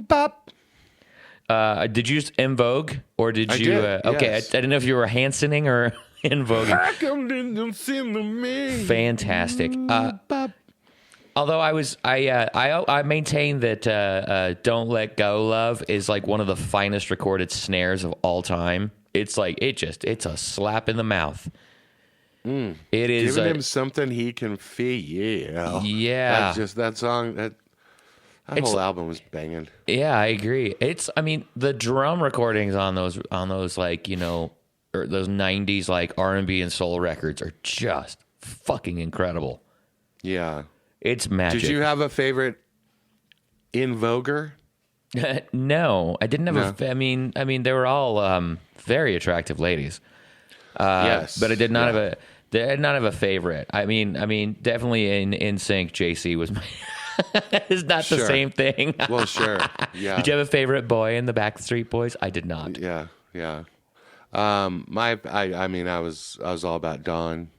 Pop. Did you just in vogue or did you? Did, okay, yes. I didn't know if you were Hansoning or in vogue. Fantastic. Although I maintain that "Don't Let Go, Love" is like one of the finest recorded snares of all time. It's like it's a slap in the mouth. It is giving him something he can feel. Yeah, that song that whole album was banging. Yeah, I agree. The drum recordings on those like or those '90s like R&B and soul records are just fucking incredible. Yeah, it's magic. Did you have a favorite in voguer? No, I didn't have I mean, they were all very attractive ladies. Yes, but I did not have a favorite. I mean, definitely in sync. JC was my. It's not the same thing. Well, sure. Yeah. Did you have a favorite boy in the Backstreet Boys? I did not. Yeah. I was all about Dawn.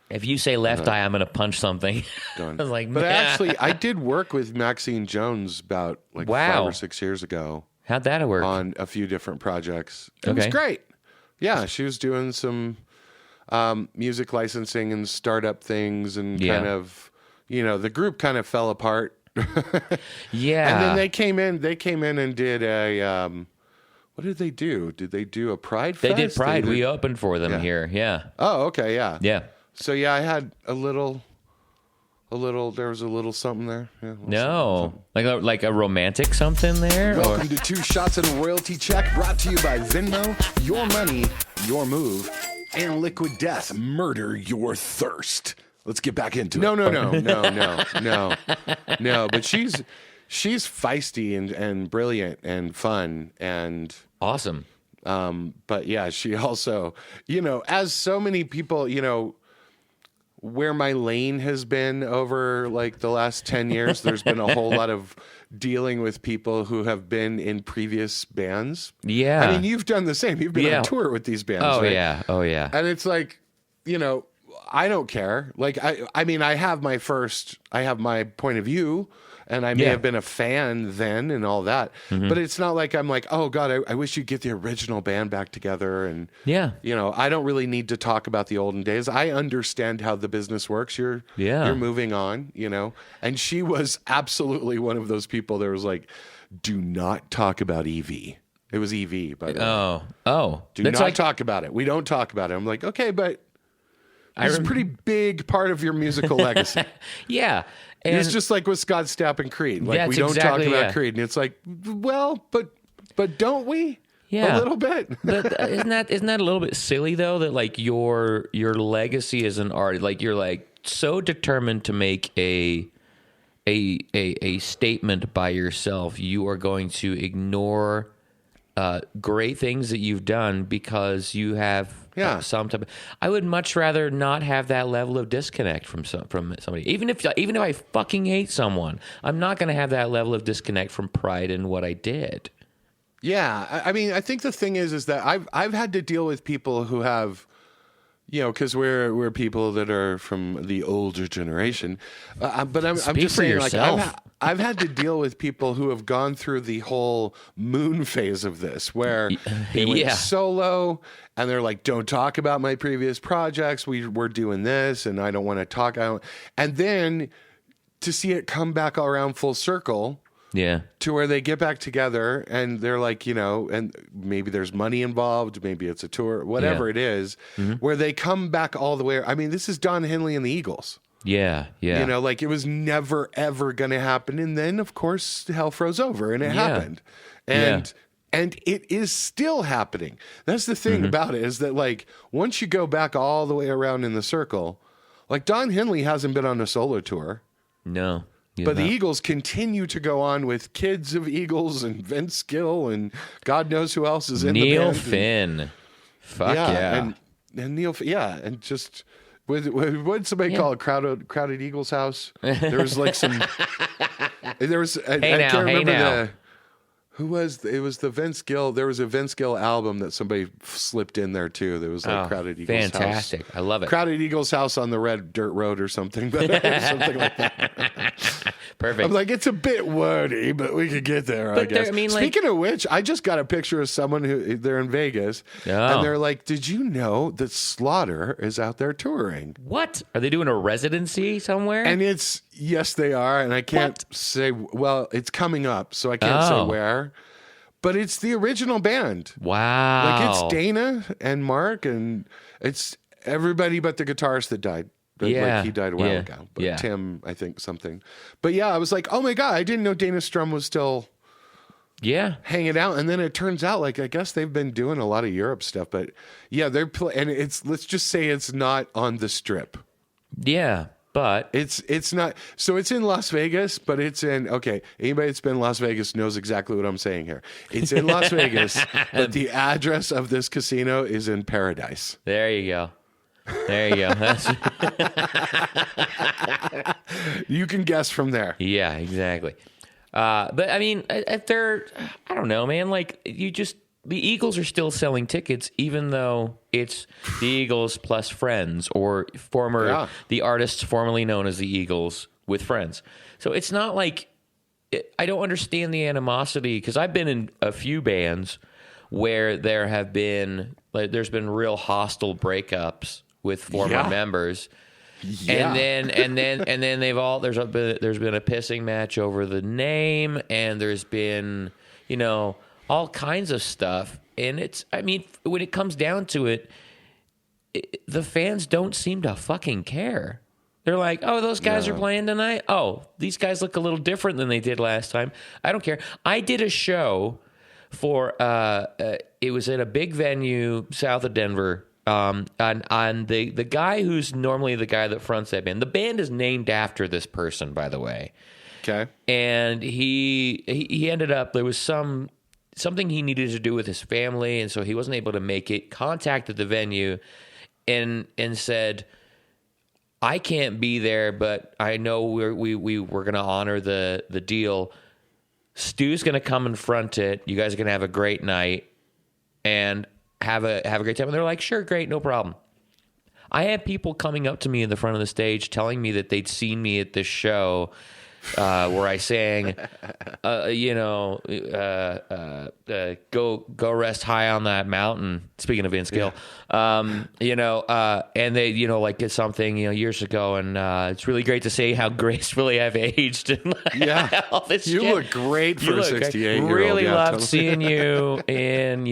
If you say Left Eye, I'm going to punch something. I was like, but actually, I did work with Maxine Jones about 5 or 6 years ago. How'd that work? On a few different projects. It was great. Yeah, she was doing some music licensing and startup things and kind of, the group kind of fell apart. Yeah. And then they came in and did a, what did they do? Did they do a Pride Fest? They did Pride. We opened for them here. Yeah. Oh, okay. Yeah. Yeah. So yeah, I had a little, there was a little something there. Yeah, something. Like a romantic something there? Welcome to 2 Shots and a Royalty Check, brought to you by Venmo, Your Money, Your Move, and Liquid Death, Murder Your Thirst. Let's get back into it. No. But she's feisty and brilliant and fun and awesome. But yeah, she also, as so many people, where my lane has been over like the last 10 years, there's been a whole lot of dealing with people who have been in previous bands. Yeah. I mean, you've done the same. You've been on tour with these bands. Oh, right? yeah. Oh, yeah. And it's like, I don't care. Like, I mean, I have my point of view, and I may have been a fan then and all that. Mm-hmm. But it's not like I'm like, oh God, I wish you'd get the original band back together. And I don't really need to talk about the olden days. I understand how the business works. You're moving on, And she was absolutely one of those people that was like, do not talk about Evie. It was Evie, by the way. Oh. Do not talk about it. We don't talk about it. I'm like, okay, but it's a pretty big part of your musical legacy. Yeah. And it's just like with Scott Stapp and Creed. Like, we don't talk about Creed. And it's like, well, but don't we? Yeah. A little bit. But isn't that a little bit silly, though, that like your legacy as an artist, like you're like so determined to make a statement by yourself, you are going to ignore great things that you've done because you have some type of, I would much rather not have that level of disconnect from somebody. Even if I fucking hate someone, I'm not going to have that level of disconnect from pride in what I did. Yeah, I mean, I think the thing is that I've had to deal with people who have, because we're people that are from the older generation. But I'm just saying, yourself. like, I've had to deal with people who have gone through the whole moon phase of this, where they went solo, and they're like, "Don't talk about my previous projects. We're doing this, and I don't want to talk." And then to see it come back all around full circle. Yeah. To where they get back together and they're like, and maybe there's money involved, maybe it's a tour, whatever it is, where they come back all the way. I mean, this is Don Henley and the Eagles. Yeah, yeah. Like it was never, ever going to happen. And then, of course, hell froze over and it happened. And it is still happening. That's the thing about it, is that like once you go back all the way around in the circle, like Don Henley hasn't been on a solo tour. No. But the Eagles continue to go on with Kids of Eagles and Vince Gill and God knows who else is in the band. Neil Finn. Fuck yeah. And Neil, and just, what did somebody call it? Crowded Eagles House? There was like some, there was, I can't remember Who was it? Was the Vince Gill? There was a Vince Gill album that somebody slipped in there too. There was like Crowded Eagles fantastic. House. I love it. Crowded Eagles House on the Red Dirt Road or something, something like that. Perfect. I'm like, it's a bit wordy, but we could get there. I guess. Speaking of which, I just got a picture of someone who they're in Vegas, and they're like, "Did you know that Slaughter is out there touring? What are they doing? A residency somewhere?" And yes, they are, and I can't say. Well, it's coming up, so I can't say where. But it's the original band. Wow. Like it's Dana and Mark, and it's everybody but the guitarist that died. Like he died a while ago. But Tim, I think something. But yeah, I was like, oh my God, I didn't know Dana Strum was still hanging out. And then it turns out, like, I guess they've been doing a lot of Europe stuff. But yeah, and let's just say it's not on the Strip. Yeah. But it's not. So it's in Las Vegas, but it's in. Okay, anybody that's been in Las Vegas knows exactly what I'm saying here. It's in Las Vegas, but the address of this casino is in Paradise. There you go. That's you can guess from there. Yeah, exactly. But I mean, if they're, I don't know, man. Like the Eagles are still selling tickets, even though it's the Eagles plus friends or the artists formerly known as the Eagles with friends. So it's not like I don't understand the animosity because I've been in a few bands where there's been real hostile breakups with former members. Yeah. And then there's been a pissing match over the name, and there's been, all kinds of stuff. And when it comes down to it, the fans don't seem to fucking care. They're like, oh, those guys are playing tonight? Oh, these guys look a little different than they did last time. I don't care. I did a show for, it was at a big venue south of Denver. And the guy who's normally the guy that fronts that band, the band is named after this person, by the way. Okay. And he ended up, there was something he needed to do with his family, and so he wasn't able to make it, contacted the venue and said, I can't be there, but I know we're going to honor the deal. Stu's going to come and front it. You guys are going to have a great night and have a great time. And they're like, sure, great, no problem. I had people coming up to me in the front of the stage telling me that they'd seen me at this show where I sang, go rest high on that mountain. Speaking of Vince Gill, and they, like did something, years ago, and it's really great to see how gracefully I've aged. And all this you shit. Look great for a 68-year-old. Really loved seeing you, and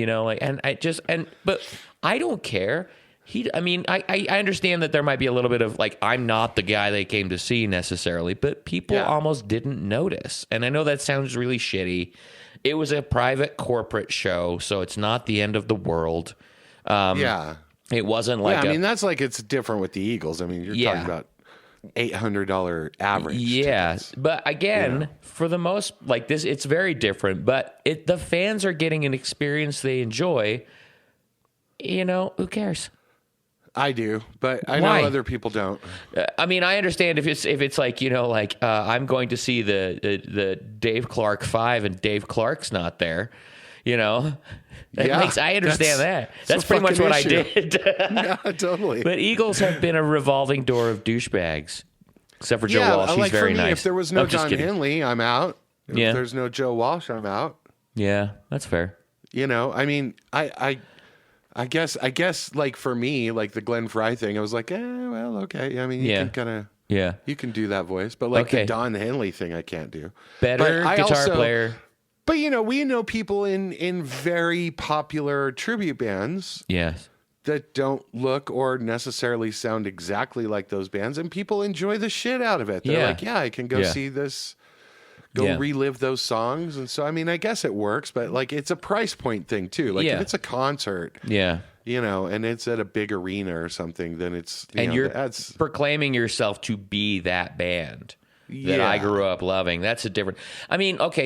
but I don't care. I understand that there might be a little bit of like, I'm not the guy they came to see necessarily, but people almost didn't notice. And I know that sounds really shitty. It was a private corporate show, so it's not the end of the world. It wasn't like that's like, it's different with the Eagles. I mean, you're talking about $800 average. Yeah. Tickets. But again, for the most, like this, it's very different, but the fans are getting an experience they enjoy. Who cares? I do, but I know other people don't. I understand if it's like, I'm going to see the Dave Clark 5 and Dave Clark's not there, I understand that. That's pretty much what issue. I did. Yeah, totally. But Eagles have been a revolving door of douchebags, except for Joe Walsh. He's very nice. If there was no Don Henley, I'm out. If there's no Joe Walsh, I'm out. Yeah, that's fair. I guess, like for me, like the Glenn Fry thing, I was like, well, okay. I mean, you can kind of, you can do that voice, but like the Don Henley thing, I can't do. Better guitar player. But we know people in very popular tribute bands, that don't look or necessarily sound exactly like those bands, and people enjoy the shit out of it. They're like, I can go see this. Relive those songs. And so, I guess it works, but like it's a price point thing too. Like if it's a concert, and it's at a big arena or something, then it's, you're proclaiming yourself to be that band that I grew up loving. That's a different,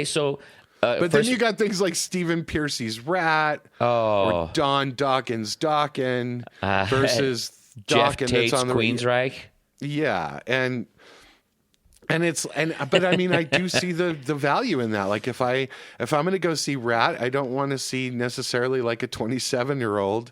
so. But then you got things like Stephen Piercy's Rat or Don Dawkins Dawkin versus Jeff Dawkin Tate's that's on the Queensryche. Yeah. But I mean, I do see the value in that. Like if I'm going to go see Rat, I don't want to see necessarily like a 27-year-old,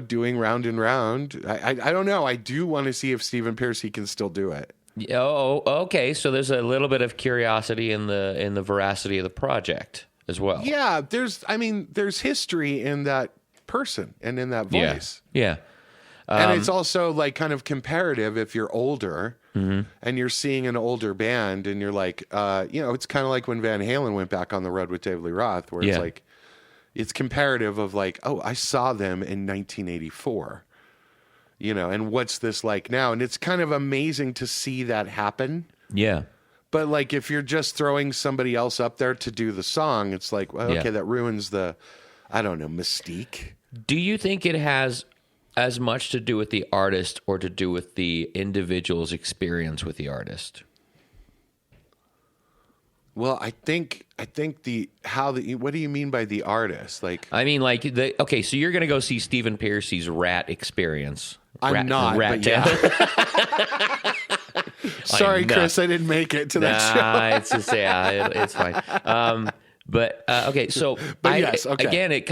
doing Round and Round. I don't know. I do want to see if Stephen Percy can still do it. Oh, okay. So there's a little bit of curiosity in the veracity of the project as well. Yeah, there's history in that person and in that voice. Yeah. And it's also like kind of comparative if you're older and you're seeing an older band and you're like, it's kind of like when Van Halen went back on the road with David Lee Roth, where it's like, it's comparative of like, oh, I saw them in 1984, and what's this like now? And it's kind of amazing to see that happen. Yeah. But like, if you're just throwing somebody else up there to do the song, it's like, well, okay, that ruins the, I don't know, mystique. Do you think it has as much to do with the artist or to do with the individual's experience with the artist? Well, I think what do you mean by the artist? Like, I mean, like so you're going to go see Stephen Pearcy's Rat experience. I'm not, but yeah. Sorry, Chris, I didn't make it to that show. It's just, it's fine. But okay, so yes, okay. Again,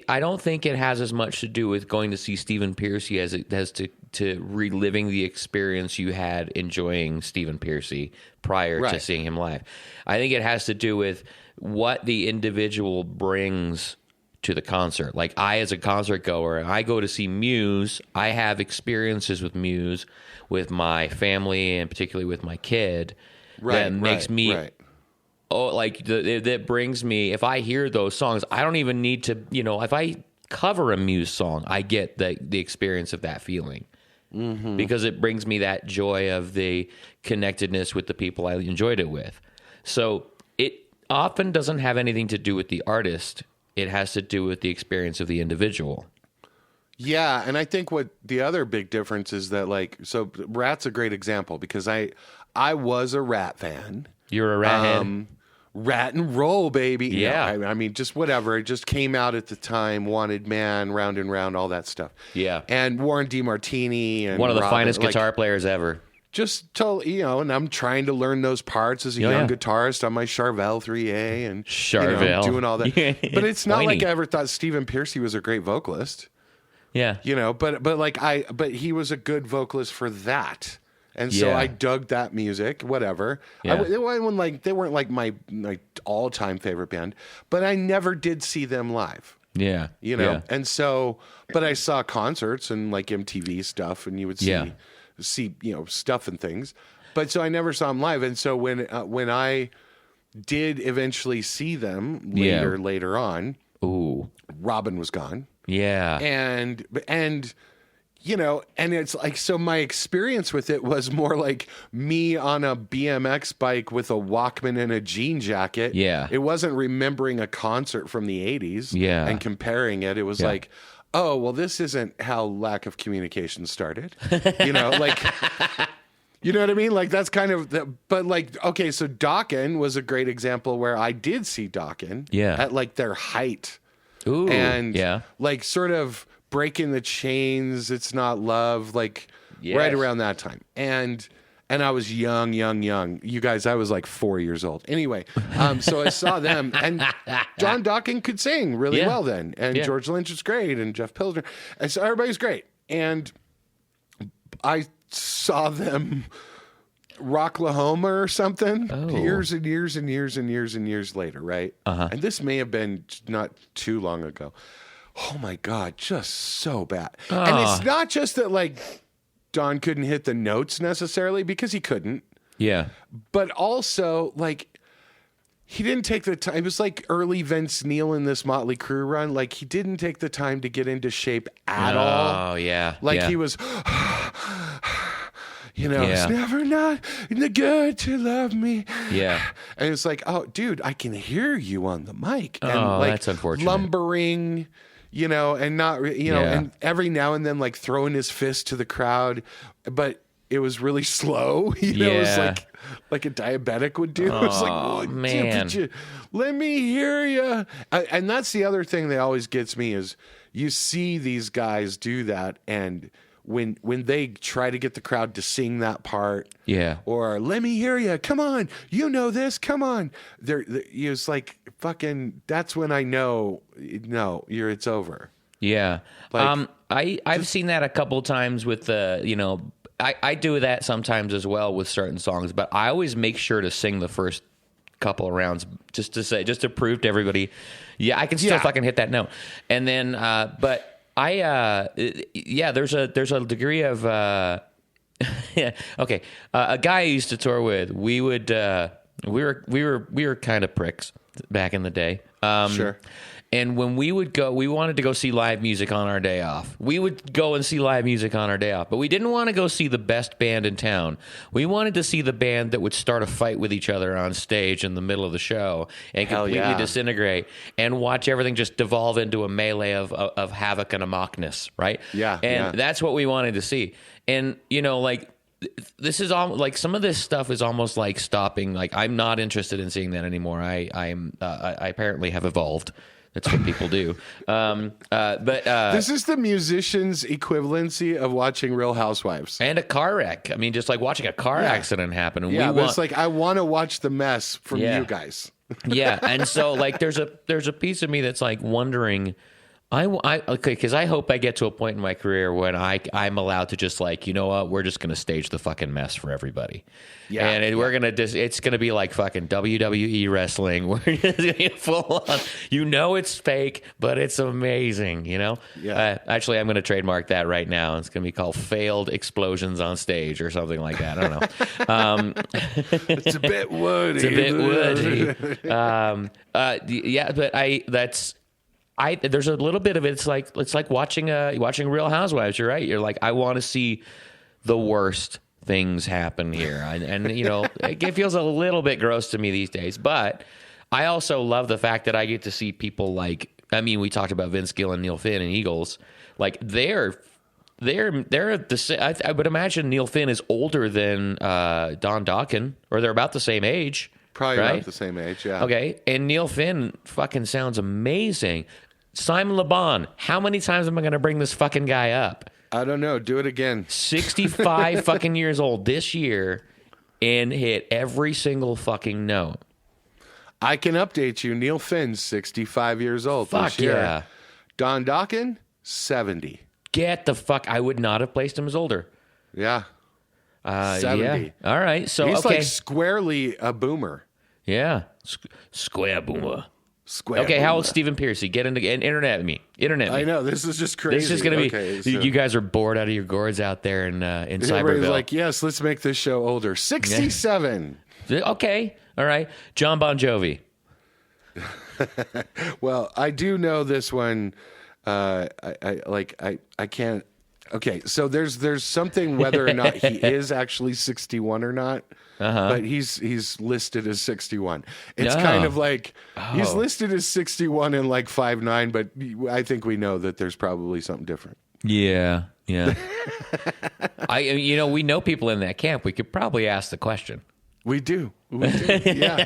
I don't think it has as much to do with going to see Stephen Pearcy as it has to reliving the experience you had enjoying Stephen Pearcy prior to seeing him live. I think it has to do with what the individual brings to the concert. Like I, as a concert goer, I go to see Muse. I have experiences with Muse, with my family, and particularly with my kid. That makes me. Right. Oh, like that brings me. If I hear those songs, I don't even need to. If I cover a Muse song, I get the experience of that feeling because it brings me that joy of the connectedness with the people I enjoyed it with. So it often doesn't have anything to do with the artist. It has to do with the experience of the individual. Yeah, and I think what the other big difference is that, like, so Rat's a great example because I was a Rat fan. You're a Rat head. Rat and Roll, baby. Yeah. I mean, just whatever. It just came out at the time. Wanted Man, Round and Round, all that stuff. Yeah. And Warren DeMartini. And one of the Robin, finest guitar players ever. Just totally, and I'm trying to learn those parts as a young guitarist on my Charvel 3A and Charvel. Doing all that. But it's not like I ever thought Stephen Pearcy was a great vocalist. Yeah. But he was a good vocalist for that. And so I dug that music, whatever. Yeah. They weren't like my all-time favorite band, but I never did see them live. Yeah. And so, but I saw concerts and like MTV stuff, and you would see stuff and things. But so I never saw them live. And so when I did eventually see them later on, Robin was gone. Yeah. And it's like, so my experience with it was more like me on a BMX bike with a Walkman and a jean jacket. Yeah. It wasn't remembering a concert from the 80s and comparing it. It was like, oh, well, this isn't how lack of communication started. You know what I mean? Like, that's kind of, but like, okay, so Dokken was a great example where I did see Dokken at like their height. Ooh, and like sort of Breaking the Chains, It's Not Love, like right around that time. And I was young. You guys, I was like 4 years old. Anyway, so I saw them, and John Dokken could sing really well then. And George Lynch was great, and Jeff Pilsner. And so everybody's great. And I saw them Rocklahoma or something years and years and years and years and years later, right? And this may have been not too long ago. Oh my God, just so bad. And it's not just that like Don couldn't hit the notes necessarily, because he couldn't. Yeah. But also like he didn't take the time. It was like early Vince Neil in this Motley Crue run. Like he didn't take the time to get into shape at all. Oh yeah. Like he was it's never not good to love me. Yeah. And it's like, oh, dude, I can hear you on the mic. And that's unfortunate. Lumbering, and not, and every now and then like throwing his fist to the crowd, but it was really slow. It was like a diabetic would do. It's like, oh, man, let me hear you. And that's the other thing that always gets me is you see these guys do that, and when they try to get the crowd to sing that part, or let me hear you, come on, you know this, come on, it's like fucking. That's when I know, no, it's over. Yeah, like, I've seen that a couple times with I do that sometimes as well with certain songs, but I always make sure to sing the first couple of rounds just to prove to everybody, I can still fucking hit that note. And then, but there's a degree of, okay. A guy I used to tour with, we were kind of pricks back in the day. Sure. And when we would go, we wanted to go see live music on our day off. We would go and see live music on our day off, but we didn't want to go see the best band in town. We wanted to see the band that would start a fight with each other on stage in the middle of the show and completely disintegrate and watch everything just devolve into a melee of havoc and amokness, right? Yeah. And that's what we wanted to see. And, like, this is all like some of this stuff is almost like stopping. Like, I'm not interested in seeing that anymore. I apparently have evolved. That's what people do. But this is the musician's equivalency of watching Real Housewives and a car wreck. I mean, just like watching a car accident happen. And it's like I want to watch the mess from you guys. Yeah, and so like there's a piece of me that's like wondering. Because I hope I get to a point in my career when I'm allowed to just like, you know what, we're just gonna stage the fucking mess for everybody. Yeah, and we're gonna it's gonna be like fucking WWE wrestling. We're just gonna be full on. It's fake, but it's amazing. Yeah. Actually, I'm gonna trademark that right now. It's gonna be called "Failed Explosions on Stage" or something like that. I don't know. It's a bit woody. It's a bit woody. But there's a little bit of it. It's like watching Real Housewives. You're right. You're like, I want to see the worst things happen here, and it feels a little bit gross to me these days. But I also love the fact that I get to see people like. I mean, we talked about Vince Gill and Neil Finn and Eagles. Like they're I would imagine Neil Finn is older than Don Dokken, or they're about the same age. Probably right? about the same age, yeah. Okay, and Neil Finn fucking sounds amazing. Simon Le Bon, how many times am I going to bring this fucking guy up? I don't know. Do it again. 65 fucking years old this year and hit every single fucking note. I can update you. Neil Finn's 65 years old this year. Yeah. Don Dokken, 70. Get the fuck. I would not have placed him as older. Yeah. 70. Yeah. All right. So he's like squarely a boomer. Yeah. Square boomer. Square. Okay, how old's Stephen Percy? Get into internet me. Internet me. I know, this is just crazy. This is going to be. You guys are bored out of your gourds out there in Cyberville. Like, yes, let's make this show older. 67. Okay, all right. John Bon Jovi. Well, I do know this one. I can't. Okay, so there's something whether or not he is actually 61 or not. But he's listed as 61. It's kind of like he's listed as 61 and like 5'9", but I think we know that there's probably something different. Yeah. We know people in that camp. We could probably ask the question. We do. Yeah.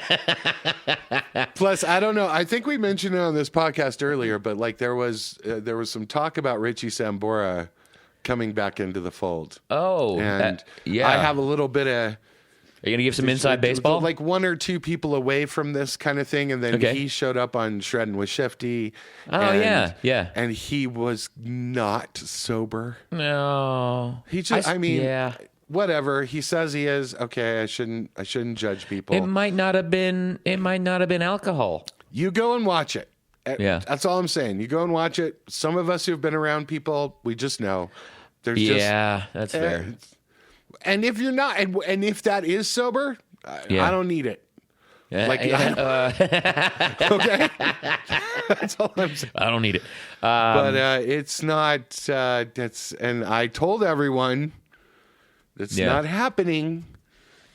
Plus, I don't know. I think we mentioned it on this podcast earlier, but like there was some talk about Richie Sambora coming back into the fold. Oh, and I have a little bit of. Are you going to give some inside baseball? Like one or two people away from this kind of thing, and then he showed up on Shreddin' with Shifty. Oh, yeah. And he was not sober. No. He just, whatever. He says he is. Okay, I shouldn't judge people. It might not have been alcohol. You go and watch it. Yeah. That's all I'm saying. You go and watch it. Some of us who've been around people, we just know. That's fair. And if you're not, and if that is sober, I don't need it. Okay, that's all I'm saying. I don't need it. But it's not. And I told everyone it's not happening,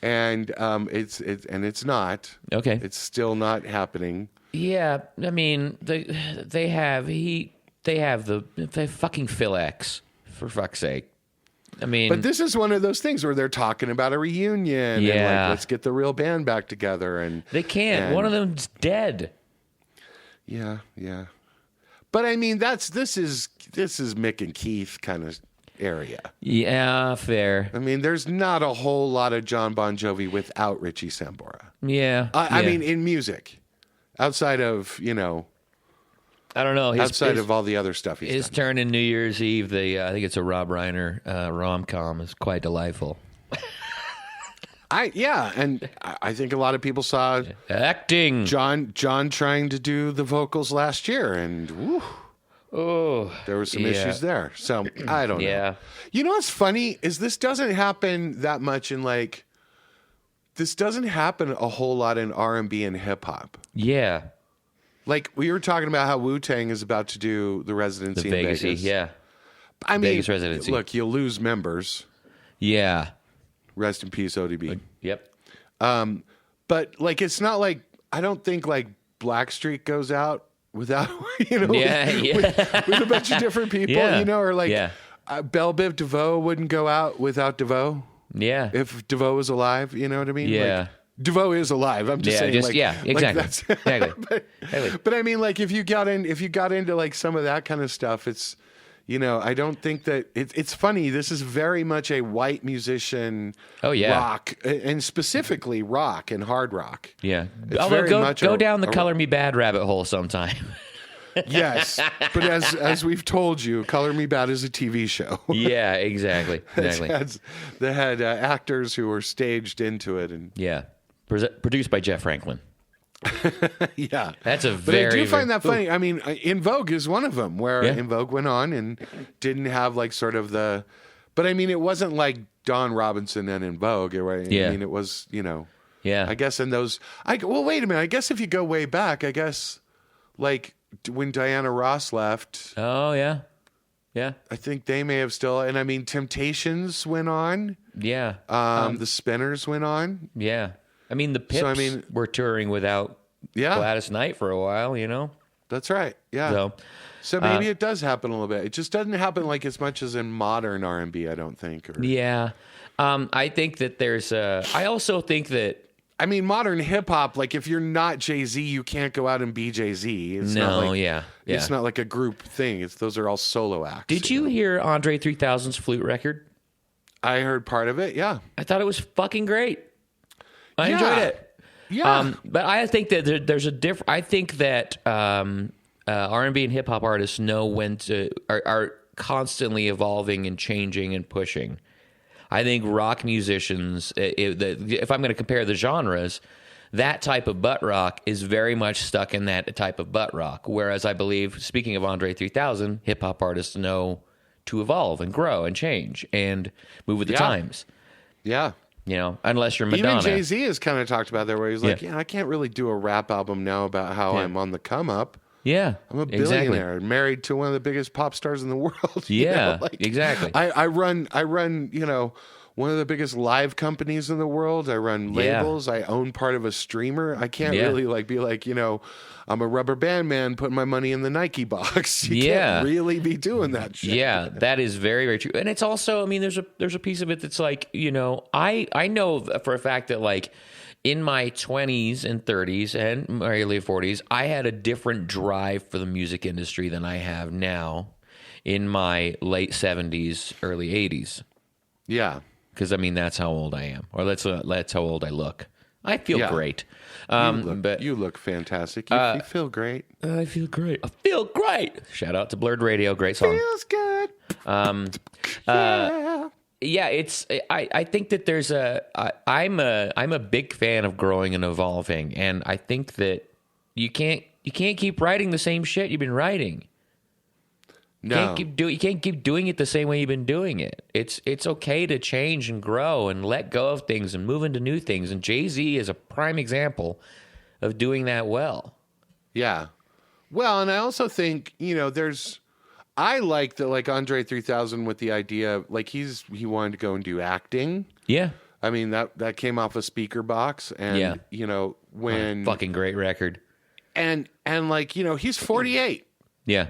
and it's not. Okay, it's still not happening. Yeah, I mean they have the fucking Phil X, for fuck's sake. I mean, but this is one of those things where they're talking about a reunion. Yeah. And like, let's get the real band back together. And they can't. One of them's dead. Yeah. But I mean, this is Mick and Keith kind of. area. Yeah, fair. I mean, there's not a whole lot of John Bon Jovi without Richie Sambora. Yeah. I mean, in music, outside of, I don't know. Outside of all the other stuff he's his done. turn in New Year's Eve, I think it's a Rob Reiner rom-com, is quite delightful. And I think a lot of people saw Acting. John trying to do the vocals last year, and there were some issues there. So I don't know. Yeah. You know what's funny is this doesn't happen that much in this doesn't happen a whole lot in R&B and hip hop. Yeah. Like we were talking about how Wu-Tang is about to do the residency in Vegas. Yeah. I mean, Vegas residency. Look, you'll lose members. Yeah. Rest in peace, ODB. Yep. But it's not like I don't think Blackstreet goes out without with a bunch of different people, or Belle Biv DeVoe wouldn't go out without DeVoe. Yeah. If DeVoe was alive, you know what I mean? Yeah. DeVoe is alive. I'm just saying. Exactly. Exactly. But I mean, if you got into some of that kind of stuff, it's. I don't think that it's funny. This is very much a white musician rock, and specifically rock and hard rock. Yeah. It's Although go down the Color Me Bad rabbit hole sometime. Yes. But as we've told you, Color Me Bad is a TV show. Yeah, exactly. They had actors who were staged into it. And yeah. Produced by Jeff Franklin. Yeah, that's But I do find that funny. I mean, In Vogue is one of them, where In Vogue went on and didn't have sort of the. But I mean, it wasn't like Don Robinson and In Vogue. I mean, it was Yeah. I guess in those. Well, wait a minute. I guess if you go way back, I guess when Diana Ross left. Oh yeah. Yeah. I think they may have still. And I mean, Temptations went on. Yeah. The Spinners went on. Yeah. I mean, the Pips were touring without Gladys Knight for a while, That's right. Yeah. So maybe it does happen a little bit. It just doesn't happen as much as in modern R&B, I don't think. Yeah. I think that I also think that. I mean, modern hip hop, if you're not Jay-Z, you can't go out and be Jay-Z. It's It's not like a group thing. Those are all solo acts. Did you hear Andre 3000's flute record? I heard part of it, yeah. I thought it was fucking great. I enjoyed it. Yeah. But I think that there's a different. I think that R&B and hip hop artists know when to are constantly evolving and changing and pushing. I think rock musicians, if I'm going to compare the genres, that type of butt rock is very much stuck in that type of butt rock. Whereas I believe, speaking of Andre 3000, hip hop artists know to evolve and grow and change and move with the times. Yeah. Unless you're Madonna. Even Jay-Z has kind of talked about that, where he's I can't really do a rap album now about how I'm on the come up. Yeah. I'm a billionaire, married to one of the biggest pop stars in the world. Yeah, exactly. I run, one of the biggest live companies in the world. I run labels. I own part of a streamer. I can't really be I'm a rubber band man putting my money in the Nike box. You can't really be doing that shit. Yeah, that is very, very true. And it's also, I mean, there's a piece of it that's I know for a fact that in my 20s and 30s and my early 40s, I had a different drive for the music industry than I have now in my late 70s, early 80s. Yeah. Because, I mean, that's how old I am. Or that's how old I look. I feel great. But you look fantastic. You feel great. I feel great. I feel great. Shout out to Blurred Radio. Great song. Feels good. Yeah, it's. I think that there's I'm a big fan of growing and evolving, and I think that you can't keep writing the same shit you've been writing. No. You can't keep doing it the same way you've been doing it. It's okay to change and grow and let go of things and move into new things. And Jay-Z is a prime example of doing that well. Yeah. Well, and I also think, I like that, Andre 3000 with the idea, he wanted to go and do acting. Yeah. I mean, that came off a speaker box, and, when... Fucking great record. And he's 48. Yeah.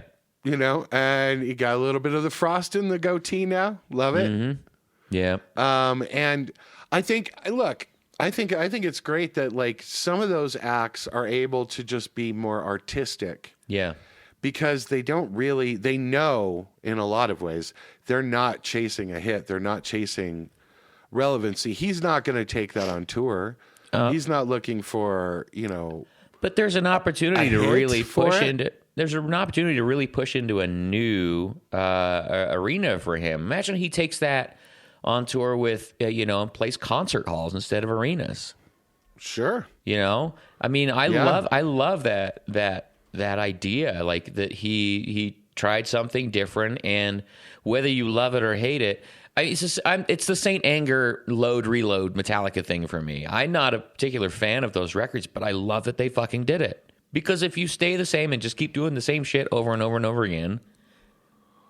And he got a little bit of the frost in the goatee now. Love it. Mm-hmm. Yeah. And I think it's great that some of those acts are able to just be more artistic. Yeah. because they know in a lot of ways they're not chasing a hit. They're not chasing relevancy. He's not going to take that on tour. He's not looking for, But there's an opportunity to really push into. There's an opportunity to really push into a new arena for him. Imagine he takes that on tour with, and plays concert halls instead of arenas. Sure. I mean, I love that idea, like that he tried something different, and whether you love it or hate it, it's the Saint Anger load reload Metallica thing for me. I'm not a particular fan of those records, but I love that they fucking did it, because if you stay the same and just keep doing the same shit over and over and over again,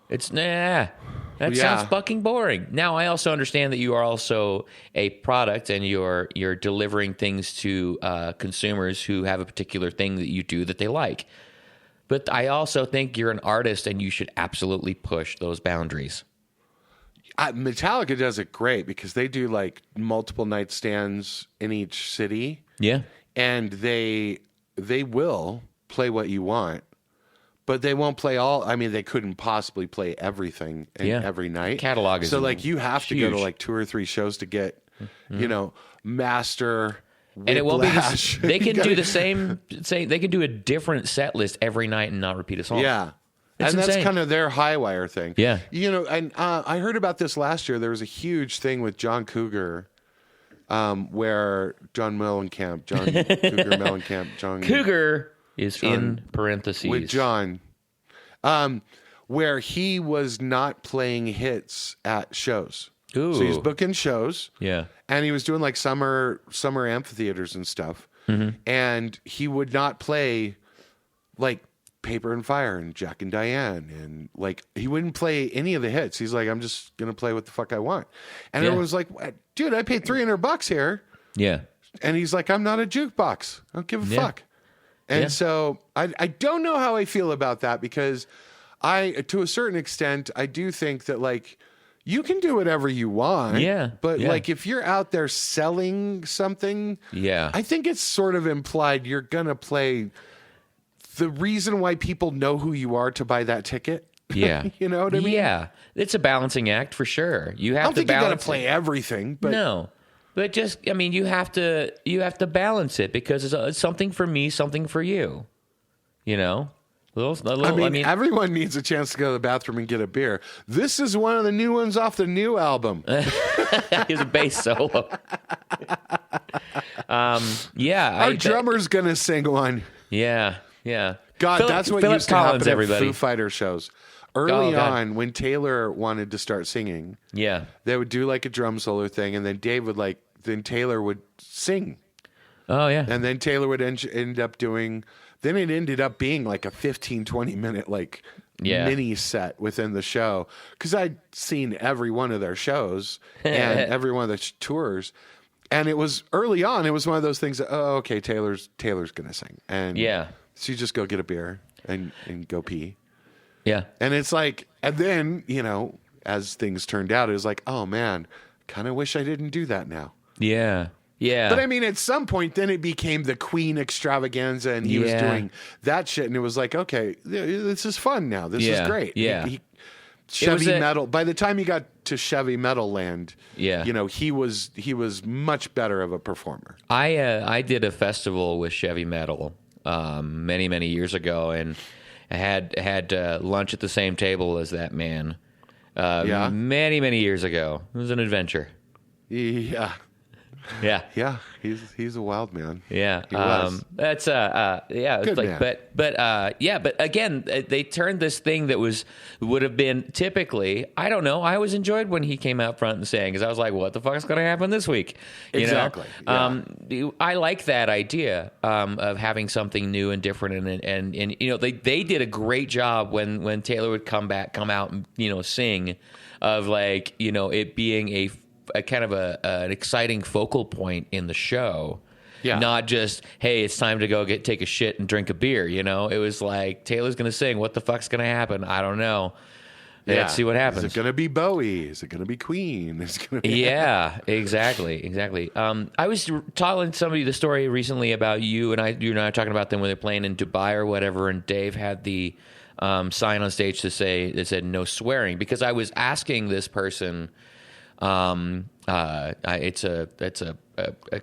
it's sounds fucking boring. Now, I also understand that you are also a product, and you're delivering things to consumers who have a particular thing that you do that they like. But I also think you're an artist, and you should absolutely push those boundaries. Metallica does it great because they do like multiple night stands in each city. Yeah. And they will play what you want. But they won't play they couldn't possibly play everything every night. Catalog is so like you have to go to like 2 or 3 shows to get, master. And it won't be they can do the same. They can do a different set list every night and not repeat a song. Yeah, it's and insane. that's kind of their high wire thing. Yeah, and I heard about this last year. There was a huge thing with John Cougar, where Cougar Mellencamp, Cougar is in parentheses with John, where he was not playing hits at shows. Ooh. So he's booking shows. Yeah. And he was doing like summer amphitheaters and stuff. Mm-hmm. And he would not play like Paper and Fire and Jack and Diane. And like, he wouldn't play any of the hits. He's like, I'm just going to play what the fuck I want. And everyone's like, dude, I paid $300 here. Yeah. And he's like, I'm not a jukebox. I don't give a fuck. And so I don't know how I feel about that, because to a certain extent, I do think that like, you can do whatever you want. Yeah. But like if you're out there selling something, I think it's sort of implied you're going to play the reason why people know who you are to buy that ticket. Yeah. You know what I mean? Yeah. It's a balancing act for sure. You have I don't to think you balance got to play everything, but no. But just, I mean, you have to balance it, because it's something for me, something for you. Everyone needs a chance to go to the bathroom and get a beer. This is one of the new ones off the new album. He's a bass solo. Our drummer's going to sing one. Yeah. God, that's what used to happen at everybody. Foo Fighter shows. Early on, when Taylor wanted to start singing, they would do like a drum solo thing, and then Taylor would sing. Oh, yeah. And then Taylor would end up doing... Then it ended up being like a 15, 20-minute mini set within the show. Because I'd seen every one of their shows and every one of the tours. And it was early on, it was one of those things that, okay, Taylor's going to sing. And so you just go get a beer and go pee. Yeah. And it's like, and then, as things turned out, it was like, oh man, kind of wish I didn't do that now. Yeah. Yeah. But I mean, at some point, then it became the Queen extravaganza, and he was doing that shit, and it was like, okay, this is fun now. This is great. Yeah. Chevy Metal. By the time he got to Chevy Metal Land, he was much better of a performer. I did a festival with Chevy Metal many, many years ago, and I had lunch at the same table as that man. Many, many years ago. It was an adventure. Yeah. Yeah. Yeah. He's a wild man. Yeah. He was. That's Good like, man. But again, they turned this thing that would have been typically, I don't know. I always enjoyed when he came out front and sang, because I was like, what the fuck is going to happen this week? Exactly. Yeah. I like that idea of having something new and different, and they did a great job when Taylor would come out and sing, of like it being a kind of an exciting focal point in the show. Yeah. Not just, hey, it's time to go take a shit and drink a beer, It was like, Taylor's going to sing. What the fuck's going to happen? I don't know. Let's see what happens. Is it going to be Bowie? Is it going to be Queen? Is it going to be... Yeah, exactly. I was telling somebody the story recently about you and I talking about them when they're playing in Dubai or whatever, and Dave had the sign on stage that said no swearing, because I was asking this person, it's a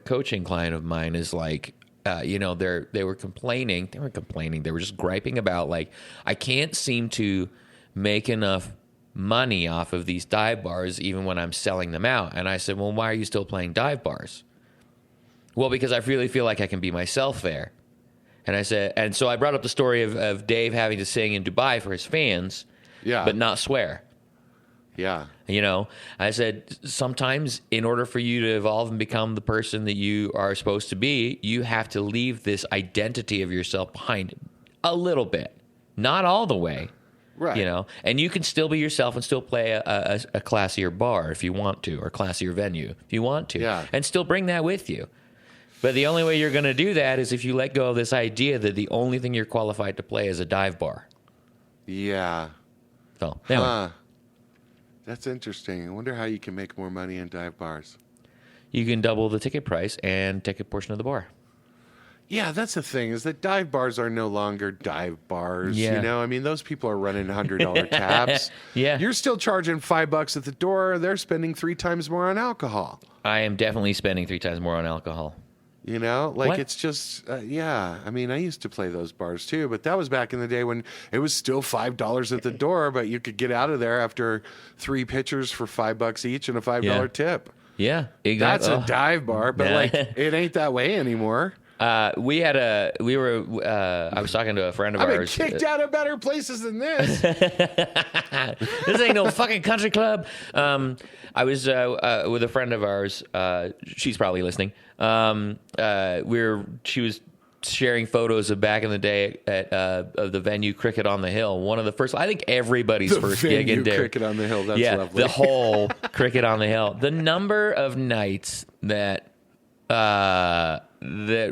coaching client of mine, is like, they were complaining. They were just griping about, like, I can't seem to make enough money off of these dive bars even when I'm selling them out. And I said, well, why are you still playing dive bars? Well, because I really feel like I can be myself there. And I said, and so I brought up the story of Dave having to sing in Dubai for his fans, but not swear. Yeah. I said, sometimes in order for you to evolve and become the person that you are supposed to be, you have to leave this identity of yourself behind a little bit, not all the way. Right. And you can still be yourself and still play a classier bar if you want to, or classier venue if you want to, and still bring that with you. But the only way you're going to do that is if you let go of this idea that the only thing you're qualified to play is a dive bar. Yeah. So, anyway. That's interesting. I wonder how you can make more money in dive bars. You can double the ticket price and take a portion of the bar. Yeah, that's the thing, is that dive bars are no longer dive bars. Yeah. I mean, those people are running $100 tabs. Yeah. You're still charging $5 at the door. They're spending 3 times more on alcohol. I am definitely spending 3 times more on alcohol. What? It's just, I mean, I used to play those bars too, but that was back in the day when it was still $5 at the door, but you could get out of there after 3 pitchers for $5 each and a $5 tip. Yeah, exactly. That's a dive bar, but it ain't that way anymore. I was talking to a friend of I've been ours. kicked out of better places than this. This ain't no fucking country club. I was with a friend of ours. She's probably listening. She was sharing photos of back in the day of the venue Cricket on the Hill. One of the first, I think everybody's first gig in there. Cricket on the Hill. That's lovely. The whole Cricket on the Hill. The number of nights that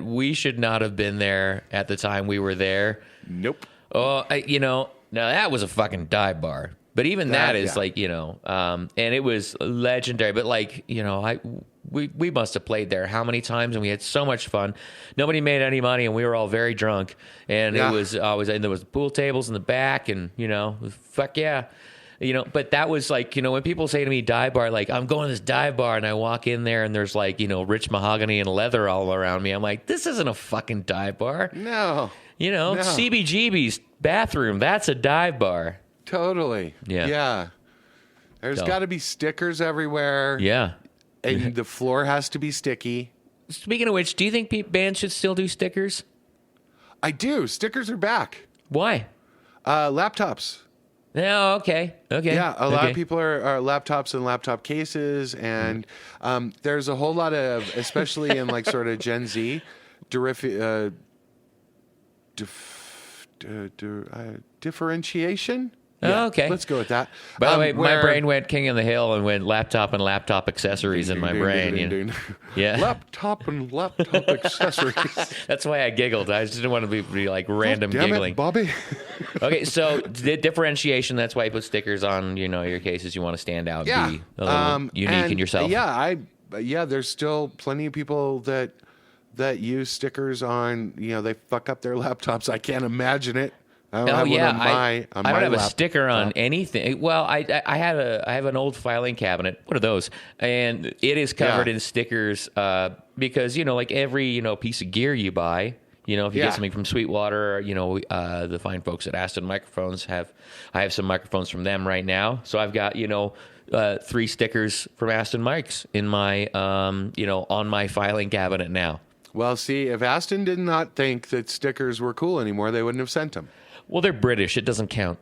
we should not have been there at the time we were there. Nope. Oh, now that was a fucking dive bar. But even that is and it was legendary. But we must have played there how many times, and we had so much fun. Nobody made any money, and we were all very drunk. And it was always, and there was pool tables in the back, and fuck yeah. But that was when people say to me dive bar, like, I'm going to this dive bar, and I walk in there and there's rich mahogany and leather all around me. I'm like, this isn't a fucking dive bar. No. CBGB's bathroom, that's a dive bar. Totally. Yeah. There's got to be stickers everywhere. Yeah. And the floor has to be sticky. Speaking of which, do you think bands should still do stickers? I do. Stickers are back. Why? Laptops. Oh, okay. Yeah, a lot of people are laptops and laptop cases, and there's a whole lot of, especially in sort of Gen Z, differentiation. Yeah, okay. Let's go with that. By the way, my brain went King of the Hill and went laptop and laptop accessories in my brain. Yeah. Laptop and laptop accessories. That's why I giggled. I just didn't want to be random damn giggling. It, Bobby. Okay, so the differentiation, that's why you put stickers on, your cases. You want to stand out and be a little unique in yourself. Yeah, there's still plenty of people that use stickers on, they fuck up their laptops. I can't imagine it. I don't have one on my I don't have laptop. A sticker on anything. Well, I have an old filing cabinet. What are those? And it is covered in stickers because every piece of gear you buy. If you get something from Sweetwater, the fine folks at Aston Microphones I have some microphones from them right now. So I've got 3 stickers from Aston Mics in my on my filing cabinet now. Well, see, if Aston did not think that stickers were cool anymore, they wouldn't have sent them. Well, they're British. It doesn't count.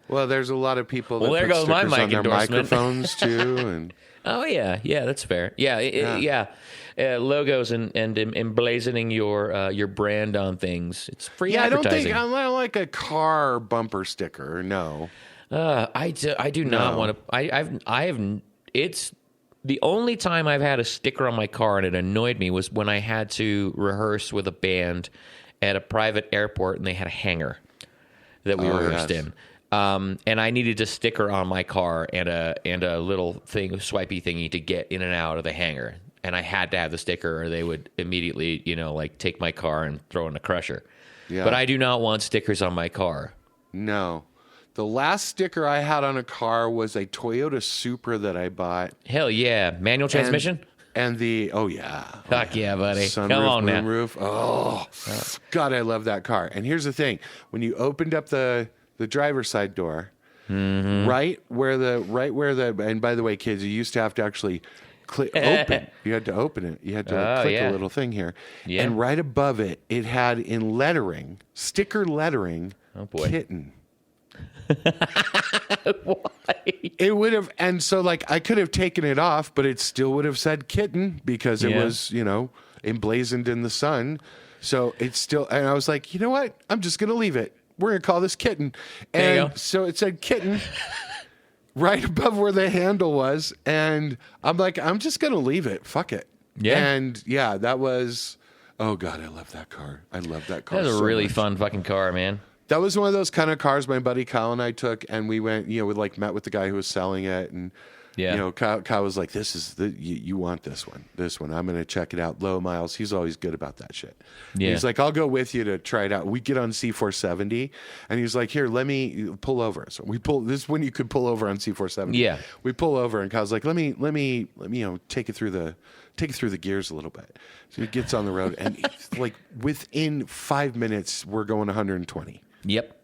Well, there's a lot of people that there put goes my stickers mic on their endorsement. microphones too. And oh yeah, that's fair. Yeah. Logos and emblazoning your brand on things. It's free advertising. I'm not like a car bumper sticker. No. I do not want to. It's the only time I've had a sticker on my car and it annoyed me was when I had to rehearse with a band at a private airport and they had a hangar that we rehearsed in. And I needed a sticker on my car and a little swipey thingy to get in and out of the hangar. And I had to have the sticker, or they would immediately, take my car and throw in a crusher. Yeah. But I do not want stickers on my car. No. The last sticker I had on a car was a Toyota Supra that I bought. Hell yeah. Manual transmission? And oh yeah. Fuck yeah, buddy. Sunroof, come on now. Moonroof. Oh, God, I love that car. And here's the thing. When you opened up the driver's side door, right where the, and by the way, kids, you used to have to actually open. You had to open it. You had to click a little thing here. Yeah. And right above it, it had in lettering, sticker lettering, kitten. Why? It would have, and so I could have taken it off, but it still would have said kitten because it was, emblazoned in the sun. So it's still, and I was like, you know what? I'm just going to leave it. We're going to call this kitten. And so it said kitten right above where the handle was. And I'm like, I'm just going to leave it. Fuck it. Yeah. And yeah, that was, oh God, I love that car. I love that car. That was a really fun fucking car, man. That was one of those kind of cars my buddy Kyle and I took, and we went, we met with the guy who was selling it, and Kyle was like, "This is you want this one? I'm going to check it out. Low miles. He's always good about that shit." Yeah. He's like, "I'll go with you to try it out." We get on C470, and he's like, "Here, let me pull over." So we pull. This is when you could pull over on C470. Yeah. We pull over, and Kyle's like, "Let me, take it through the gears a little bit." So he gets on the road, and within 5 minutes, we're going 120. Yep.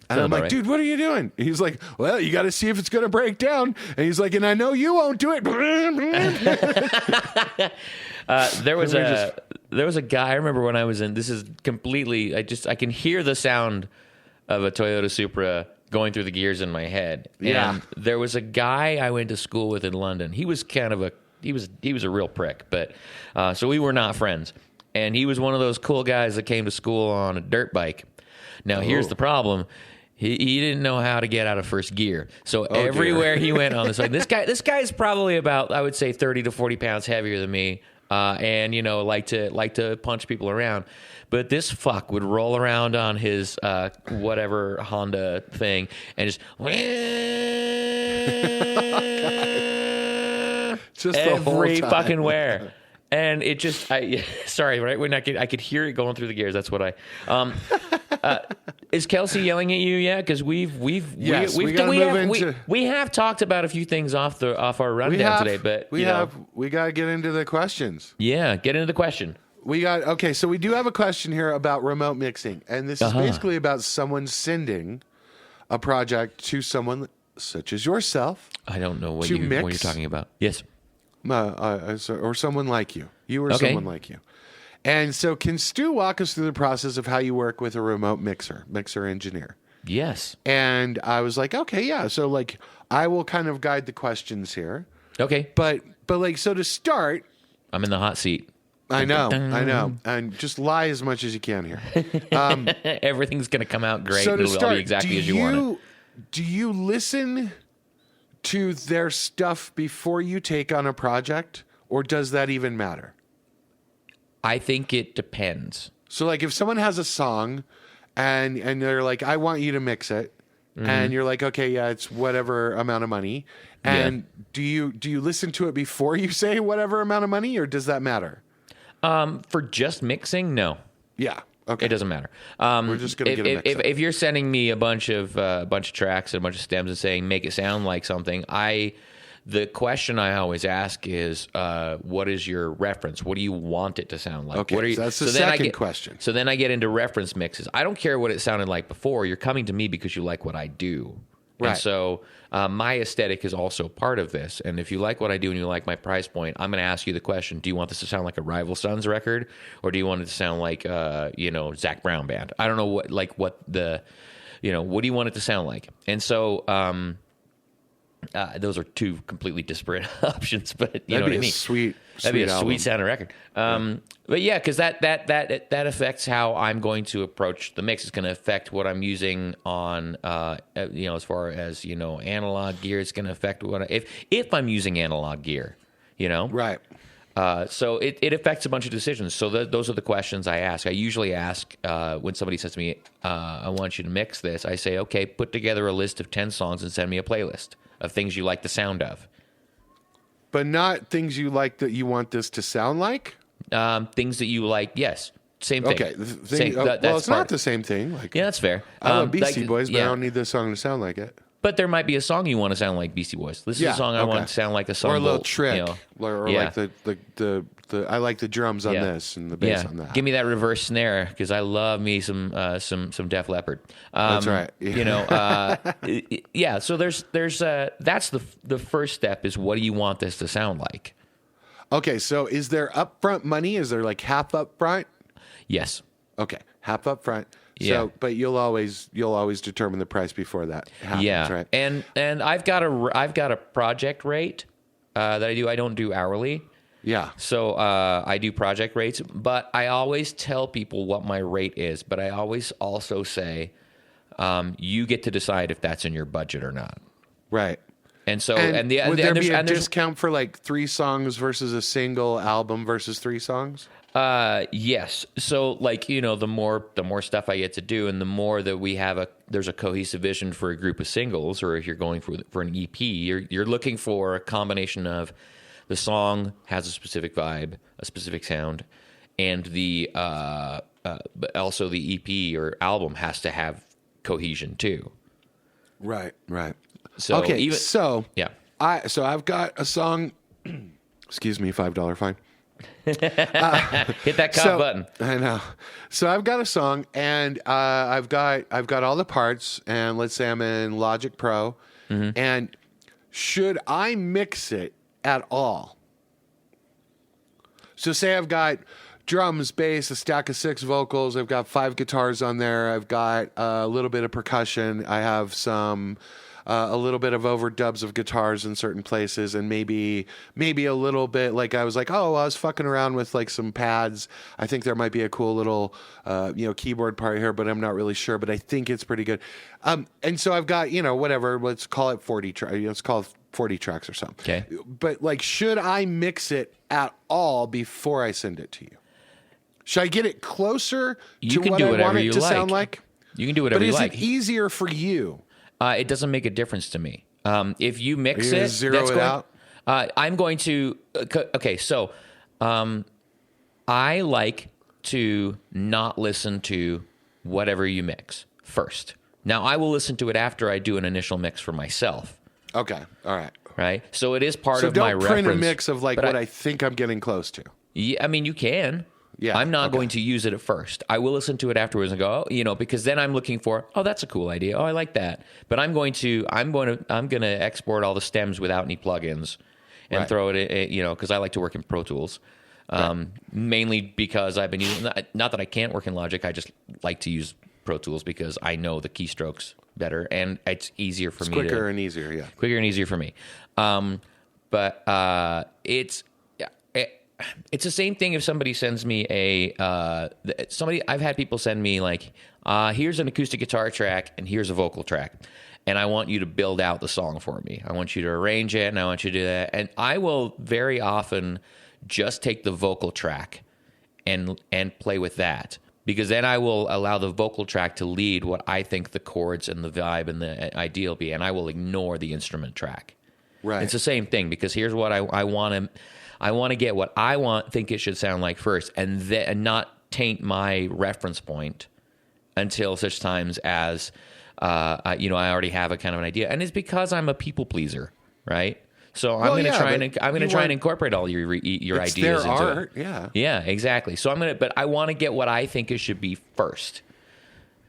And I'm like, dude, what are you doing? And he's like, well, you got to see if it's going to break down. And he's like, and I know you won't do it. There was a guy, I remember when I was in, this is completely, I can hear the sound of a Toyota Supra going through the gears in my head. Yeah. And there was a guy I went to school with in London. He was kind of he was a real prick, but, so we were not friends. And he was one of those cool guys that came to school on a dirt bike. Now, here's the problem. He didn't know how to get out of first gear. So everywhere he went on this bike, this guy's probably about, I would say, 30 to 40 pounds heavier than me, and like to punch people around. But this fuck would roll around on his whatever Honda thing and just every fucking where. And it just, sorry, right when I could hear it going through the gears. That's what is Kelsey yelling at you yet? Because we have talked about a few things off our rundown today, but we got to get into the questions. Yeah, get into the question. So we do have a question here about remote mixing, and this is basically about someone sending a project to someone such as yourself. I don't know what you're talking about. Yes. Or someone like you. Someone like you. And so can Stu walk us through the process of how you work with a remote mixer engineer? Yes. And I was like, okay, yeah. So I will kind of guide the questions here. Okay. But so to start, I'm in the hot seat. I know. And just lie as much as you can here. Everything's going to come out great. So to It'll start, all be exactly as you want it. Do you listen to their stuff before you take on a project, or does that even matter? I think it depends. So if someone has a song and they're like, I want you to mix it, and you're like, okay, yeah, it's whatever amount of money. And do you listen to it before you say whatever amount of money, or does that matter? For just mixing, no. Yeah. Okay. It doesn't matter. We're just going to get a mix if you're sending me a bunch of tracks and a bunch of stems and saying make it sound like something, the question I always ask is, what is your reference? What do you want it to sound like? Okay, so that's the second question. So then I get into reference mixes. I don't care what it sounded like before. You're coming to me because you like what I do. Right. And so my aesthetic is also part of this. And if you like what I do and you like my price point, I'm going to ask you the question, do you want this to sound like a Rival Sons record? Or do you want it to sound like, Zach Brown Band? I don't know what do you want it to sound like? And so those are two completely disparate options, but you know what I mean? That'd be a sweet sounding record. But yeah, because that affects how I'm going to approach the mix. It's going to affect what I'm using on, as far as analog gear. It's going to affect if I'm using analog gear, Right. So it affects a bunch of decisions. So those are the questions I ask. I usually ask when somebody says to me, I want you to mix this. I say, okay, put together a list of 10 songs and send me a playlist of things you like the sound of. But not things you like that you want this to sound like? Things that you like, yes. Same thing. Okay. Well, it's not the same thing. Like, yeah, that's fair. I love Beastie Boys, but I don't need this song to sound like it. But there might be a song you want to sound like Beastie Boys. This is a song I want to sound like a song. Or a little trick. Or yeah. like the I like the drums on this and the bass on that. Give me that reverse snare because I love me some Def Leppard. That's right. Yeah. So there's that's the first step is what do you want this to sound like? Okay, so is there upfront money? Is there like half upfront? Yes. Okay, half upfront. Yeah. So, but you'll always determine the price before that happens, right? And I've got a project rate that I do. I don't do hourly. Yeah. So I do project rates, but I always tell people what my rate is. But I always also say, you get to decide if that's in your budget or not. Right. And so, would there be a discount for like 3 songs versus a single album versus 3 songs? Yes. So like, the more stuff I get to do and the more that we have there's a cohesive vision for a group of singles, or if you're going for an EP, you're looking for a combination of the song has a specific vibe, a specific sound, and but also the EP or album has to have cohesion too. Right. So okay. yeah. I've got a song, excuse me, $5 fine. Hit that cop button. I know. So I've got a song, and I've got all the parts, and let's say I'm in Logic Pro, and should I mix it at all? So say I've got drums, bass, a stack of 6 vocals. I've got 5 guitars on there. I've got a little bit of percussion. I have some. A little bit of overdubs of guitars in certain places, and maybe a little bit like I was like, I was fucking around with like some pads. I think there might be a cool little keyboard part here, but I'm not really sure. But I think it's pretty good. And so I've got whatever. Let's call it 40 tracks. Let's call it 40 tracks or something. Okay. But like, should I mix it at all before I send it to you? Should I get it closer to what I want it to sound like? You can do whatever you like. But is it easier for you? It doesn't make a difference to me. If you mix it, that's going. Out? I'm going to. Okay, so I like to not listen to whatever you mix first. Now I will listen to it after I do an initial mix for myself. Okay, all right. Right. So it is part of my reference. So don't print a mix of like what I think I'm getting close to. Yeah, I mean you can. Yeah, I'm not going to use it at first. I will listen to it afterwards and go, because then I'm looking for, that's a cool idea. Oh, I like that. But I'm going to export all the stems without any plugins and throw it in, because I like to work in Pro Tools. Mainly because I've been using, not that I can't work in Logic, I just like to use Pro Tools because I know the keystrokes better and it's easier for me. Quicker and easier, yeah. Quicker and easier for me. But it's the same thing if somebody sends me I've had people send me like, here's an acoustic guitar track and here's a vocal track. And I want you to build out the song for me. I want you to arrange it and I want you to do that. And I will very often just take the vocal track and play with that. Because then I will allow the vocal track to lead what I think the chords and the vibe and the idea will be. And I will ignore the instrument track. Right. It's the same thing because here's what I want to... I want to get what I think it should sound like first, and not taint my reference point until such times as I already have a kind of an idea, and it's because I'm a people pleaser, right? So I'm going to try and incorporate all your ideas their into art, it. Yeah, exactly. So but I want to get what I think it should be first.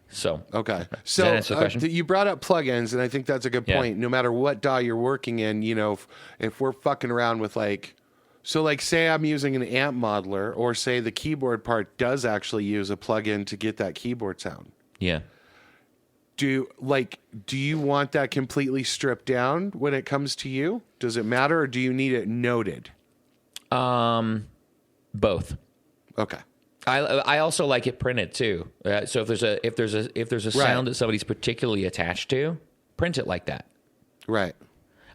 So okay, so you brought up plugins, and I think that's a good point. No matter what DAW you're working in, if we're fucking around with like. So, like, say I'm using an amp modeler, or say the keyboard part does actually use a plugin to get that keyboard sound. Yeah. Do you want that completely stripped down when it comes to you? Does it matter, or do you need it noted? Both. Okay. I also like it printed too. So if there's a sound that somebody's particularly attached to, print it like that. Right.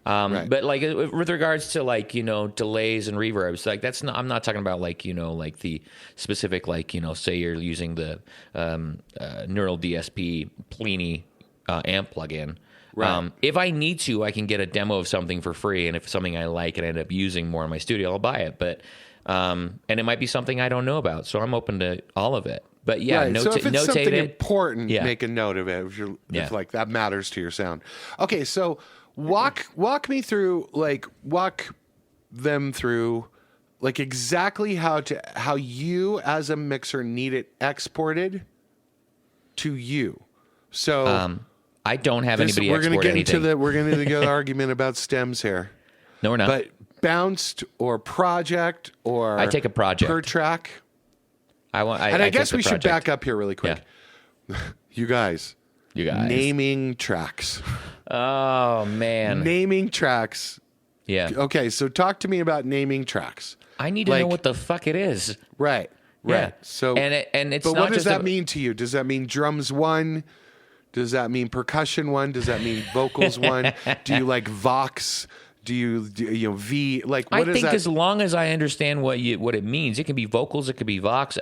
But like with regards to like, delays and reverbs, like I'm not talking about like, like the specific, like, say you're using the Neural DSP Plini amp plugin. Right. If I need to, I can get a demo of something for free. And if it's something I like and I end up using more in my studio, I'll buy it. But, and it might be something I don't know about. So I'm open to all of it. But yeah, right. So if it's something it. important, make a note of it. If like that matters to your sound. Okay. So walk them through like exactly how you as a mixer need it exported to you. So I don't have anybody export anything. We're going to get an argument about stems here. No, we're not. But bounced or project or I take a project per track. I guess we should back up here really quick. Yeah. You guys. Naming tracks. Oh, man. Naming tracks. Yeah. Okay, so talk to me about naming tracks. I need to know what the fuck it is. Right. Yeah. So, and it's but not what does just that mean to you? Does that mean drums 1? Does that mean percussion 1? Does that mean vocals 1? Do you like Vox? Do you V? Like, what is that? I think as long as I understand what it means, it can be vocals, it could be Vox.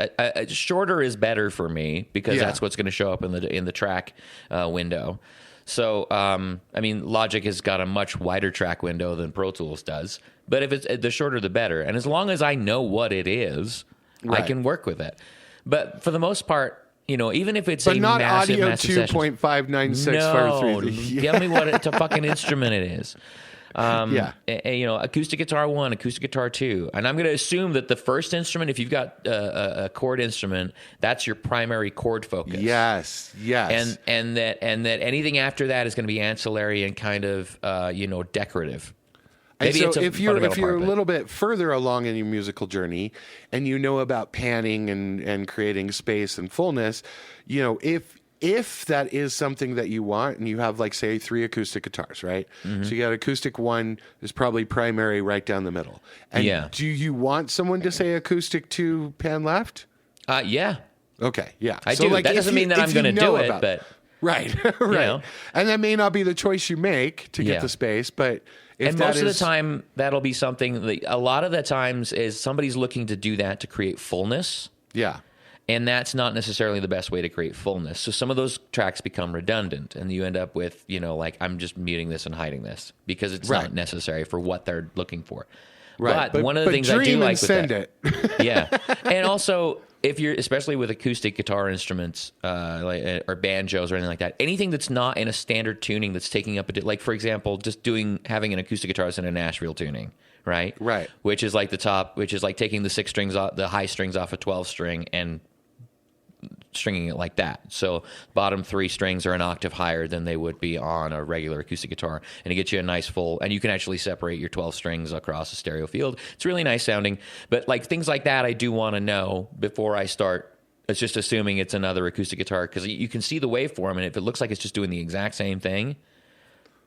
Shorter is better for me because that's what's going to show up in the track window. So, I mean, Logic has got a much wider track window than Pro Tools does. But if it's the shorter, the better. And as long as I know what it is, I can work with it. But for the most part, even if it's a not massive, audio massive 2.59653. Tell me what a fucking instrument it is. Acoustic guitar 1, acoustic guitar 2. And I'm going to assume that the first instrument, if you've got a chord instrument, that's your primary chord focus. Yes. And that anything after that is going to be ancillary and kind of, decorative. Maybe so if you're a little bit further along in your musical journey and you know about panning and creating space and fullness, if that is something that you want and you have like say 3 acoustic guitars, right? Mm-hmm. So you got acoustic 1 is probably primary right down the middle. And do you want someone to say acoustic 2 pan left? Yeah. Okay, yeah. I do. That doesn't mean that I'm going to do it, but right. And that may not be the choice you make to get the space, but most of the time, that'll be something that a lot of the times is somebody's looking to do that to create fullness. Yeah. And that's not necessarily the best way to create fullness. So some of those tracks become redundant, and you end up with, like, I'm just muting this and hiding this because it's not necessary for what they're looking for. Right. But one of the things I do like with that. Yeah. And also, if you're, especially with acoustic guitar instruments, or banjos or anything like that, anything that's not in a standard tuning that's taking up like for example, just having an acoustic guitar that's in a Nashville tuning, right? Right. Which is like taking the 6 strings off, the high strings off a 12 string and stringing it like that. So bottom 3 strings are an octave higher than they would be on a regular acoustic guitar, and it gets you a nice full, and you can actually separate your 12 strings across a stereo field. It's really nice sounding, but like things like that I do want to know before I start. It's just assuming it's another acoustic guitar because you can see the waveform, and if it looks like it's just doing the exact same thing,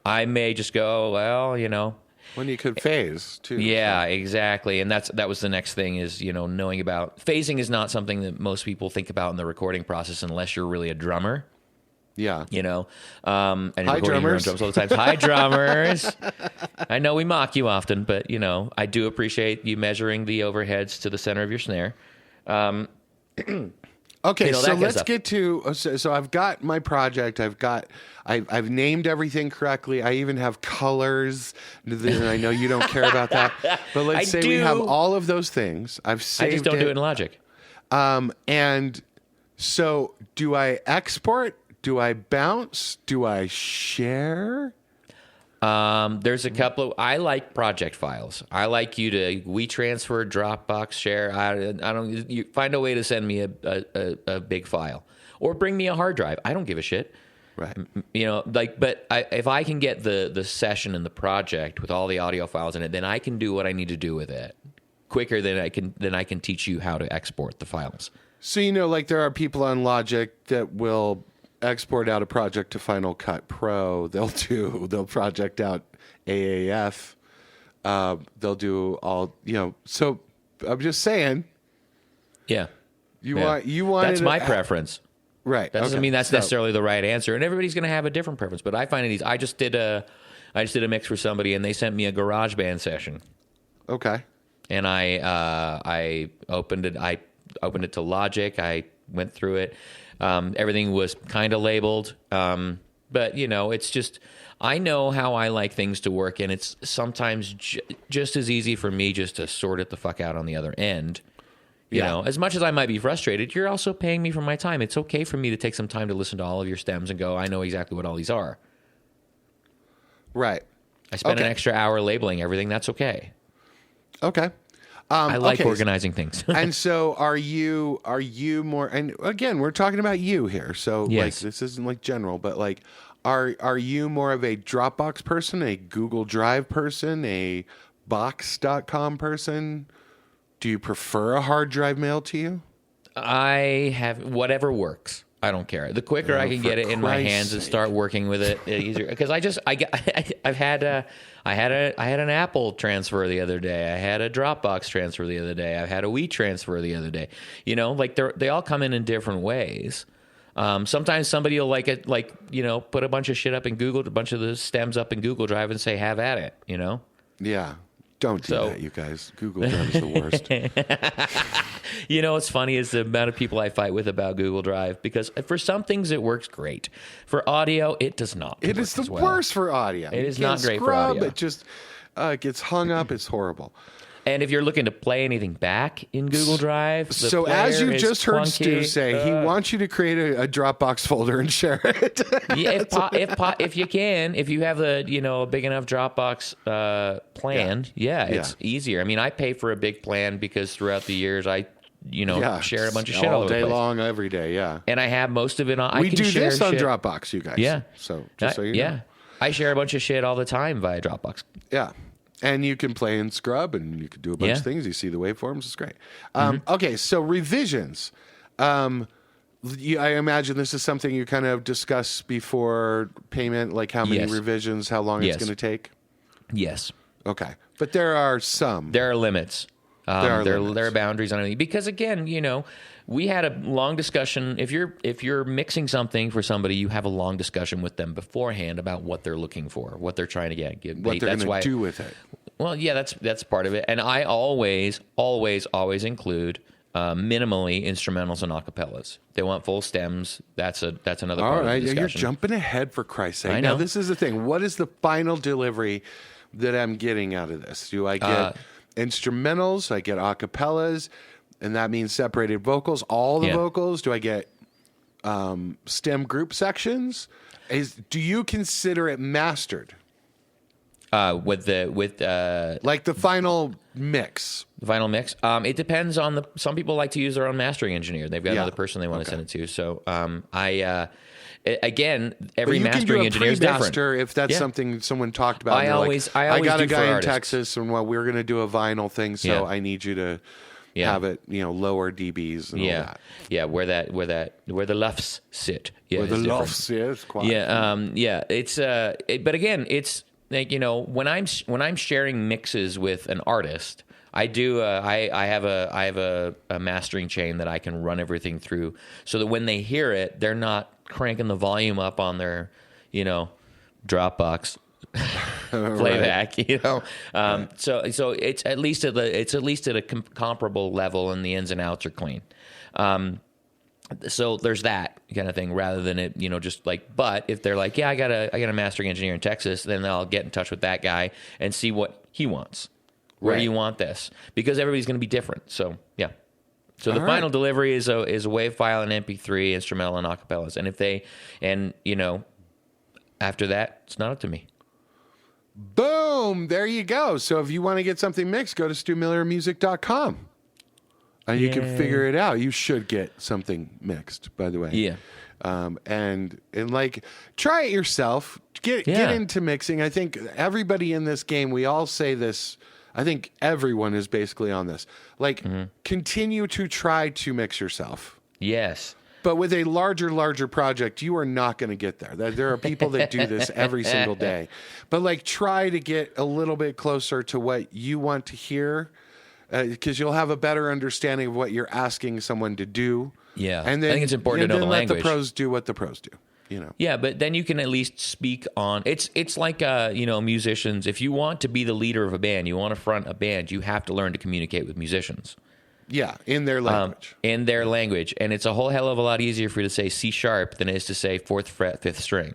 I may just go, well, when you could phase too. Yeah, exactly. And that was the next thing is, knowing about phasing is not something that most people think about in the recording process unless you're really a drummer. Yeah. And hi, drummers. Drums all the time. Hi, drummers. I know we mock you often, but, I do appreciate you measuring the overheads to the center of your snare. Okay, so let's get to. So I've got my project. I've named everything correctly. I even have colors. And I know you don't care about that, but let's say we have all of those things. I've saved. I just don't do it in Logic. And so, do I export? Do I bounce? Do I share? There's a couple of, I like project files. I like you to WeTransfer, Dropbox, share. I don't, you find a way to send me a big file or bring me a hard drive. I don't give a shit. Right. But if I can get the session and the project with all the audio files in it, then I can do what I need to do with it quicker than I can teach you how to export the files. So, there are people on Logic that will export out a project to Final Cut Pro. They'll project out AAF. They'll do all, so I'm just saying. Yeah. You want That's my preference. Right. That doesn't mean that's necessarily the right answer, and everybody's going to have a different preference, but I find it easy. I just did I just did a mix for somebody, and they sent me a GarageBand session. Okay. And I opened it. I opened it to Logic. I went through it. Everything was kind of labeled, but it's just I know how I like things to work, and it's sometimes just as easy for me just to sort it the fuck out on the other end. You know, as much as I might be frustrated, you're also paying me for my time. It's okay for me to take some time to listen to all of your stems and go, I know exactly what all these are. Right. I spent an extra hour labeling everything. That's okay. Okay. I like organizing things. And so are you more, and again, we're talking about you here. So like, this isn't like general, but like, are you more of a Dropbox person, a Google Drive person, a box.com person? Do you prefer a hard drive mail to you? I have whatever works. I don't care. The quicker I can get it in my hands and start working with it, the easier. Because I had an Apple transfer the other day. I had a Dropbox transfer the other day. I had a Wii transfer the other day. Like they all come in different ways. Sometimes somebody will put a bunch of shit up in Google, a bunch of the stems up in Google Drive, and say, "Have at it." Yeah. Don't do that, you guys. Google Drive is the worst. What's funny is the amount of people I fight with about Google Drive, because for some things it works great. For audio, it does not. It is the worst for audio. It is not great for audio. It just gets hung up. It's horrible. And if you're looking to play anything back in Google Drive, so as you just heard Stu say, he wants you to create a Dropbox folder and share it. if you can, if you have a big enough Dropbox plan, it's easier. I mean, I pay for a big plan because throughout the years I share a bunch of shit all day long, every day. Yeah, and I have most of it on. We do this on Dropbox, you guys. Yeah, so just so you know. I share a bunch of shit all the time via Dropbox. Yeah. And you can play in Scrub, and you can do a bunch of things. You see the waveforms. It's great. Okay, so revisions. I imagine this is something you kind of discuss before payment, like how many revisions, how long it's going to take? Yes. Okay. But there are some. There are limits. There are boundaries on it. Because, again, we had a long discussion. If you're mixing something for somebody, you have a long discussion with them beforehand about what they're looking for, what they're trying to get. What they're going to do with it. Well, yeah, that's part of it. And I always include minimally instrumentals and acapellas. They want full stems. That's another part of the discussion. You're jumping ahead, for Christ's sake. I know. Now, this is the thing. What is the final delivery that I'm getting out of this? Do I get instrumentals? I get acapellas? And that means separated vocals, all the vocals. Do I get stem group sections? Do you consider it mastered? Like the final mix. The final mix. It depends on some people like to use their own mastering engineer. They've got another person they want to send it to. So again, every mastering engineer is different. If that's something someone talked about. I got a guy in Texas, and we're going to do a vinyl thing, so I need you to have it, lower dBs and all that. Yeah, where the lufts sit. Yeah, where the lufts sit. It's but again, it's like, when I'm sharing mixes with an artist, I do. I have a mastering chain that I can run everything through, so that when they hear it, they're not cranking the volume up on their, Dropbox playback. So it's at least at a comparable level, and the ins and outs are clean. So there's that kind of thing, rather than it, just like. But if they're like, I got a mastering engineer in Texas, then I'll get in touch with that guy and see what he wants. Where do you want this? Because everybody's going to be different. So yeah. So the final delivery is a WAV file, an MP3, instrumental, and acapellas. And after that, it's not up to me. Boom! There you go. So if you want to get something mixed, go to StuMillerMusic.com. And you can figure it out. You should get something mixed, by the way. Yeah. And try it yourself. Get into mixing. I think everybody in this game, we all say this. I think everyone is basically on this. Continue to try to mix yourself. Yes. But with a larger project, you are not going to get there. There are people that do this every single day. But try to get a little bit closer to what you want to hear, because you'll have a better understanding of what you're asking someone to do. Yeah, and then, I think it's important to know the language. Let the pros do what the pros do. Yeah, but then you can at least speak on it's like musicians. If you want to be the leader of a band, you want to front a band, you have to learn to communicate with musicians. Yeah, in their language. And it's a whole hell of a lot easier for you to say C sharp than it is to say 4th fret, 5th string.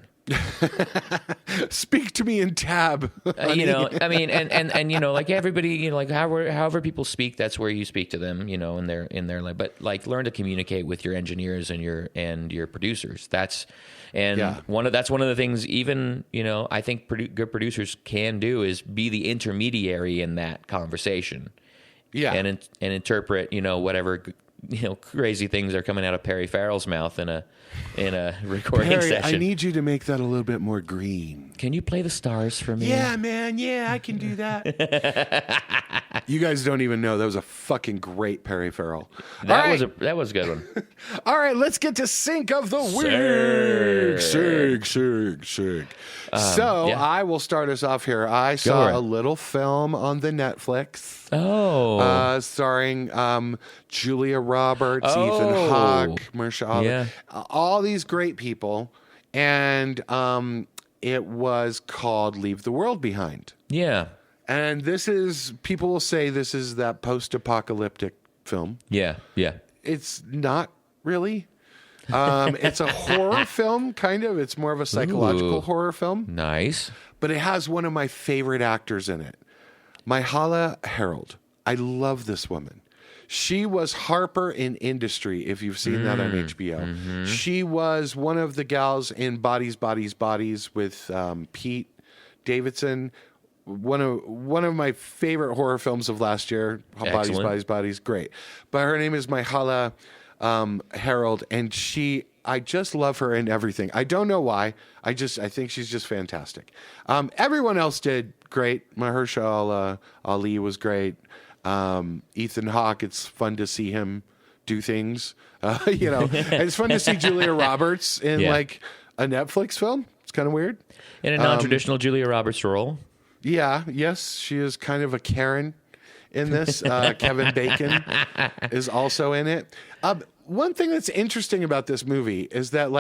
Speak to me in tab. Like everybody, like however people speak, that's where you speak to them, in their but like learn to communicate with your engineers and your producers. That's one of the things even, I think good producers can do is be the intermediary in that conversation. Yeah. And interpret, whatever crazy things are coming out of Perry Farrell's mouth in a recording session. I need you to make that a little bit more green. Can you play the stars for me? Yeah, man. Yeah, I can do that. You guys don't even know that was a fucking great Perry Farrell. That was a good one. All right, let's get to Sync of the Week. Sync. I will start us off here. I saw a little film on the Netflix. Oh. Starring Julia Roberts, Ethan Hawke, Marsha Ali, all these great people, and it was called Leave the World Behind. Yeah. And people will say this is that post-apocalyptic film. Yeah. It's not really. It's a horror film, kind of. It's more of a psychological horror film. Nice. But it has one of my favorite actors in it, Myha'la Herrold. I love this woman. She was Harper in Industry, if you've seen that on HBO. Mm-hmm. She was one of the gals in Bodies, Bodies, Bodies with Pete Davidson. One of my favorite horror films of last year. Excellent. Bodies, Bodies, Bodies. Great. But her name is Myha'la Herrold, and I just love her in everything. I don't know why. I think she's just fantastic. Everyone else did great. Mahershala Ali was great. Ethan Hawke, it's fun to see him do things. And it's fun to see Julia Roberts in like a Netflix film. It's kind of weird. In a non-traditional Julia Roberts role. Yeah. Yes, she is kind of a Karen in this. Kevin Bacon is also in it. One thing that's interesting about this movie is that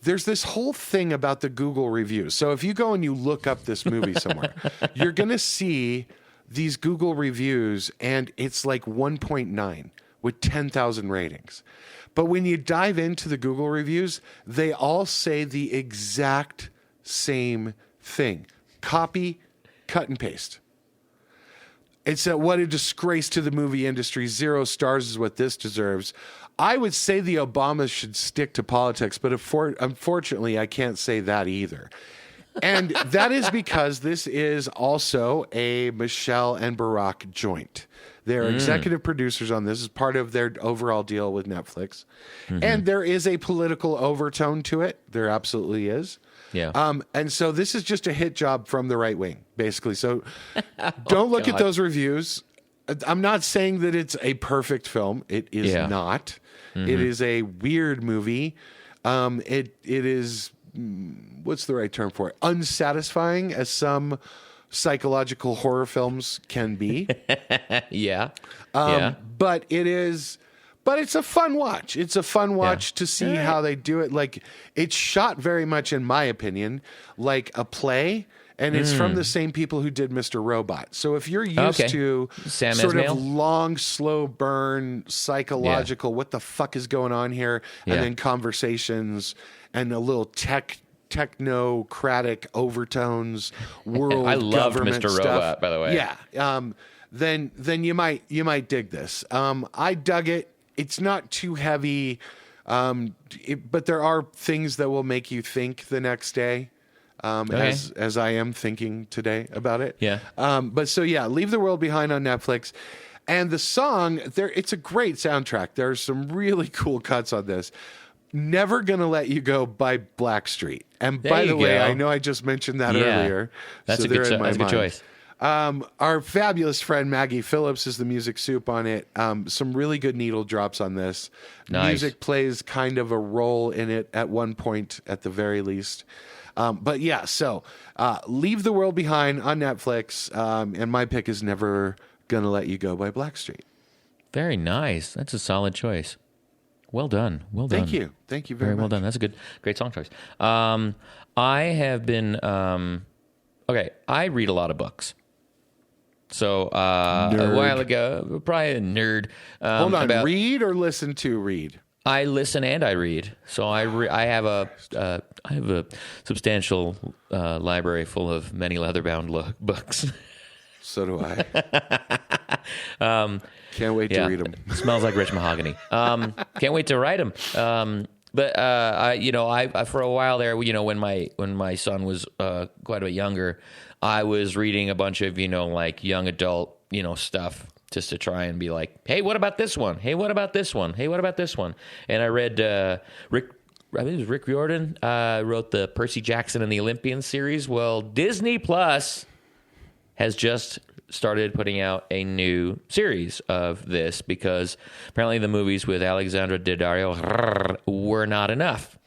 there's this whole thing about the Google reviews. So if you go and you look up this movie somewhere, you're going to see these Google reviews, and it's like 1.9 with 10,000 ratings. But when you dive into the Google reviews, they all say the exact same thing. Copy, cut, and paste. It's what a disgrace to the movie industry. 0 stars is what this deserves. I would say the Obamas should stick to politics, but unfortunately, I can't say that either. And that is because this is also a Michelle and Barack joint. They're executive producers on this as part of their overall deal with Netflix. Mm-hmm. And there is a political overtone to it. There absolutely is. Yeah. And so this is just a hit job from the right wing, basically. So don't look at those reviews. I'm not saying that it's a perfect film. It is not. Mm-hmm. It is a weird movie. It is, what's the right term for it? Unsatisfying, as some psychological horror films can be. Yeah. But it's a fun watch. It's a fun watch to see how they do it. It's shot very much, in my opinion, like a play. And it's from the same people who did Mr. Robot. So if you're used to Sam sort Esmail? of long, slow burn, psychological, what the fuck is going on here? And then conversations and a little technocratic overtones, world I loved government Mr. stuff. Robot, by the way. Yeah. Then you might dig this. I dug it. It's not too heavy, but there are things that will make you think the next day. As I am thinking today about it. Yeah. Leave the World Behind on Netflix. And the song, it's a great soundtrack. There's some really cool cuts on this. Never Gonna Let You Go by Blackstreet. And by the way, I know I just mentioned that earlier. That's a good choice. Our fabulous friend Maggie Phillips is the music soup on it. Some really good needle drops on this. Nice. Music plays kind of a role in it at one point, at the very least. Leave the World Behind on Netflix. And my pick is Never Gonna Let You Go by Blackstreet. Very nice. That's a solid choice. Well done. Well done. Thank you very much. Well done. That's a great song choice. I have been okay. I read a lot of books. So a while ago, probably a nerd. Hold on, read or listen to read? I listen and I read. So I have a substantial library full of many leather-bound books. So do I. Can't wait to read them. Smells like rich mahogany. Can't wait to write them. But I for a while there, when my son was quite a bit younger, I was reading a bunch of like young adult stuff just to try and be like, hey, what about this one? Hey, what about this one? Hey, what about this one? And I read I think it was Rick Riordan wrote the Percy Jackson and the Olympians series. Well, Disney Plus has just started putting out a new series of this because apparently the movies with Alexandra Daddario were not enough.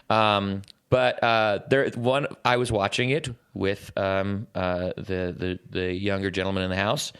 But I was watching it with the younger gentleman in the house,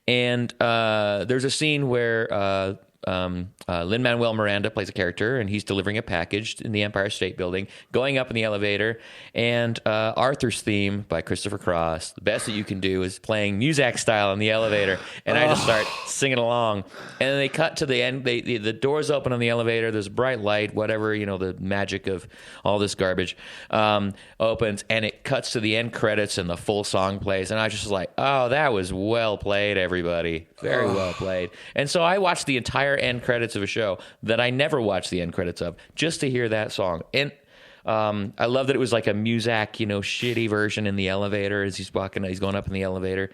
and there's a scene where Lin-Manuel Miranda plays a character, and he's delivering a package in the Empire State Building, going up in the elevator, and Arthur's theme by Christopher Cross, the best that you can do, is playing Muzak style in the elevator, and I just start singing along, and then they cut to the end, the doors open on the elevator, there's a bright light, whatever, the magic of all this garbage opens, and it cuts to the end credits, and the full song plays, and I was just like, oh, that was well played, everybody. Very well played. And so I watched the entire end credits of a show that I never watched the end credits of just to hear that song. And I love that it was like a Muzak, shitty version in the elevator as he's going up in the elevator.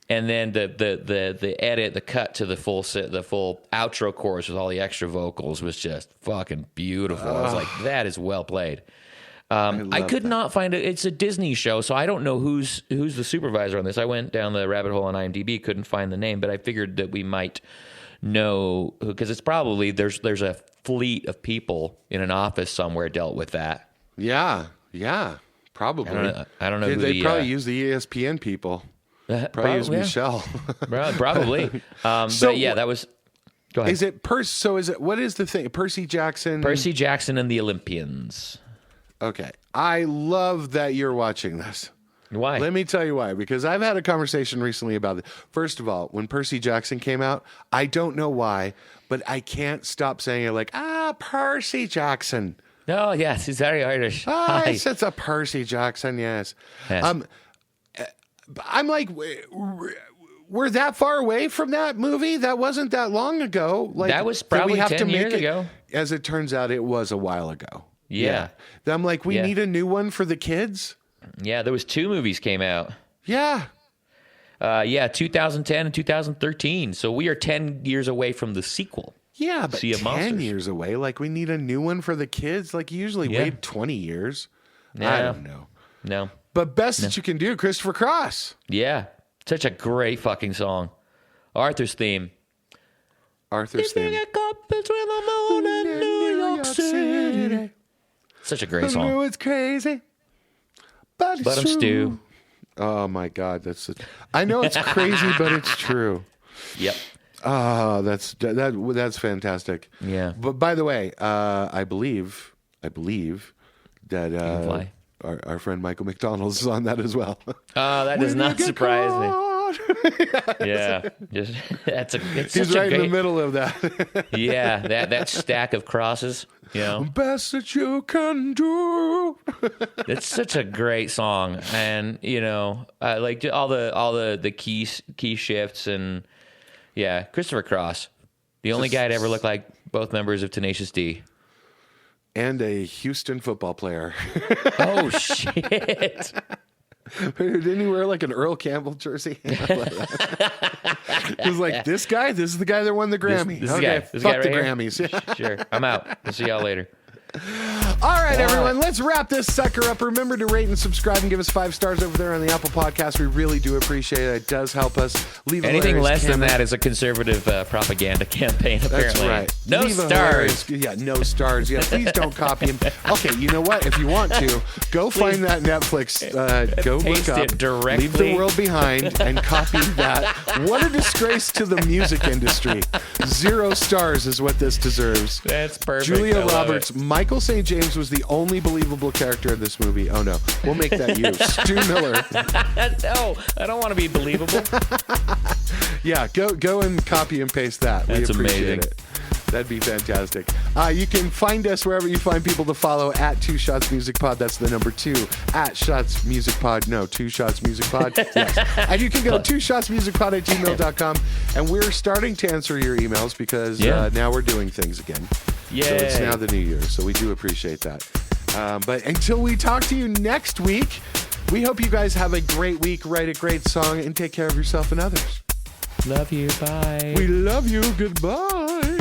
And then the edit, the cut to the full outro chorus with all the extra vocals was just fucking beautiful. I was like, that is well played. I could not find it. It's a Disney show, so I don't know who's the supervisor on this. I went down the rabbit hole on IMDb, couldn't find the name, but I figured that we might know, because it's probably there's a fleet of people in an office somewhere dealt with that. Yeah, probably. I don't know. They probably use the ESPN people. Probably use Michelle. Probably. But yeah, that was. Go ahead. Is it So is it? What is the thing? Percy Jackson. Percy Jackson and the Olympians. Okay. I love that you're watching this. Why? Let me tell you why. Because I've had a conversation recently about it. First of all, when Percy Jackson came out, I don't know why, but I can't stop saying it like, Percy Jackson. Oh, yes. He's very Irish. Yes, it's a Percy Jackson, yes. I'm like, we're that far away from that movie? That wasn't that long ago. Like, that was probably 10 years ago. As it turns out, it was a while ago. Yeah. I'm like, we need a new one for the kids? Yeah, there was 2 movies came out. Yeah. 2010 and 2013. So we are 10 years away from the sequel. Yeah, but 10 years away. Like, we need a new one for the kids? Like, you usually wait 20 years. No. I don't know. No. But best that you can do, Christopher Cross. Yeah. Such a great fucking song. Arthur's theme. Such a great song. I know it's crazy, but it's true. Oh my God, I know it's crazy, but it's true. Yep. That's fantastic. Yeah. But by the way, I believe that our friend Michael McDonald is on that as well. Oh, that does not surprise me. Yeah, he's right in the middle of that. Yeah, that stack of crosses. Best that you can do. It's such a great song, and like all the key shifts, and yeah, Christopher Cross, the only guy to ever look like both members of Tenacious D, and a Houston football player. Oh shit. Didn't he wear like an Earl Campbell jersey? He was like, this is the guy that won the Grammy. This okay, guy, fuck right the here? Grammys. Sure, I'm out. We'll see y'all later. All right, everyone, let's wrap this sucker up. Remember to rate and subscribe and give us 5 stars over there on the Apple Podcast. We really do appreciate it. It does help us. Leave anything less than that is a conservative propaganda campaign, apparently. That's right. No stars. No stars. Yeah, please don't copy him. Okay, you know what? If you want to, go find that Netflix. Go Paste look up. it directly. Leave the World Behind and copy that. What a disgrace to the music industry. 0 stars is what this deserves. That's perfect. Julia Roberts. Michael St. James was the only believable character in this movie. Oh no, we'll make that you. Stu Miller. No, I don't want to be believable. Yeah, go and copy and paste that. That's we appreciate amazing. it. That'd be fantastic. You can find us wherever you find people to follow at 2ShotsMusicPod. That's the number 2 at ShotsMusicPod. No, 2ShotsMusicPod. Yes. And you can go 2ShotsMusicPod@gmail.com. And we're starting to answer your emails because now we're doing things again. Yeah. So it's now the new year. So we do appreciate that. But until we talk to you next week, we hope you guys have a great week, write a great song, and take care of yourself and others. Love you. Bye. We love you. Goodbye.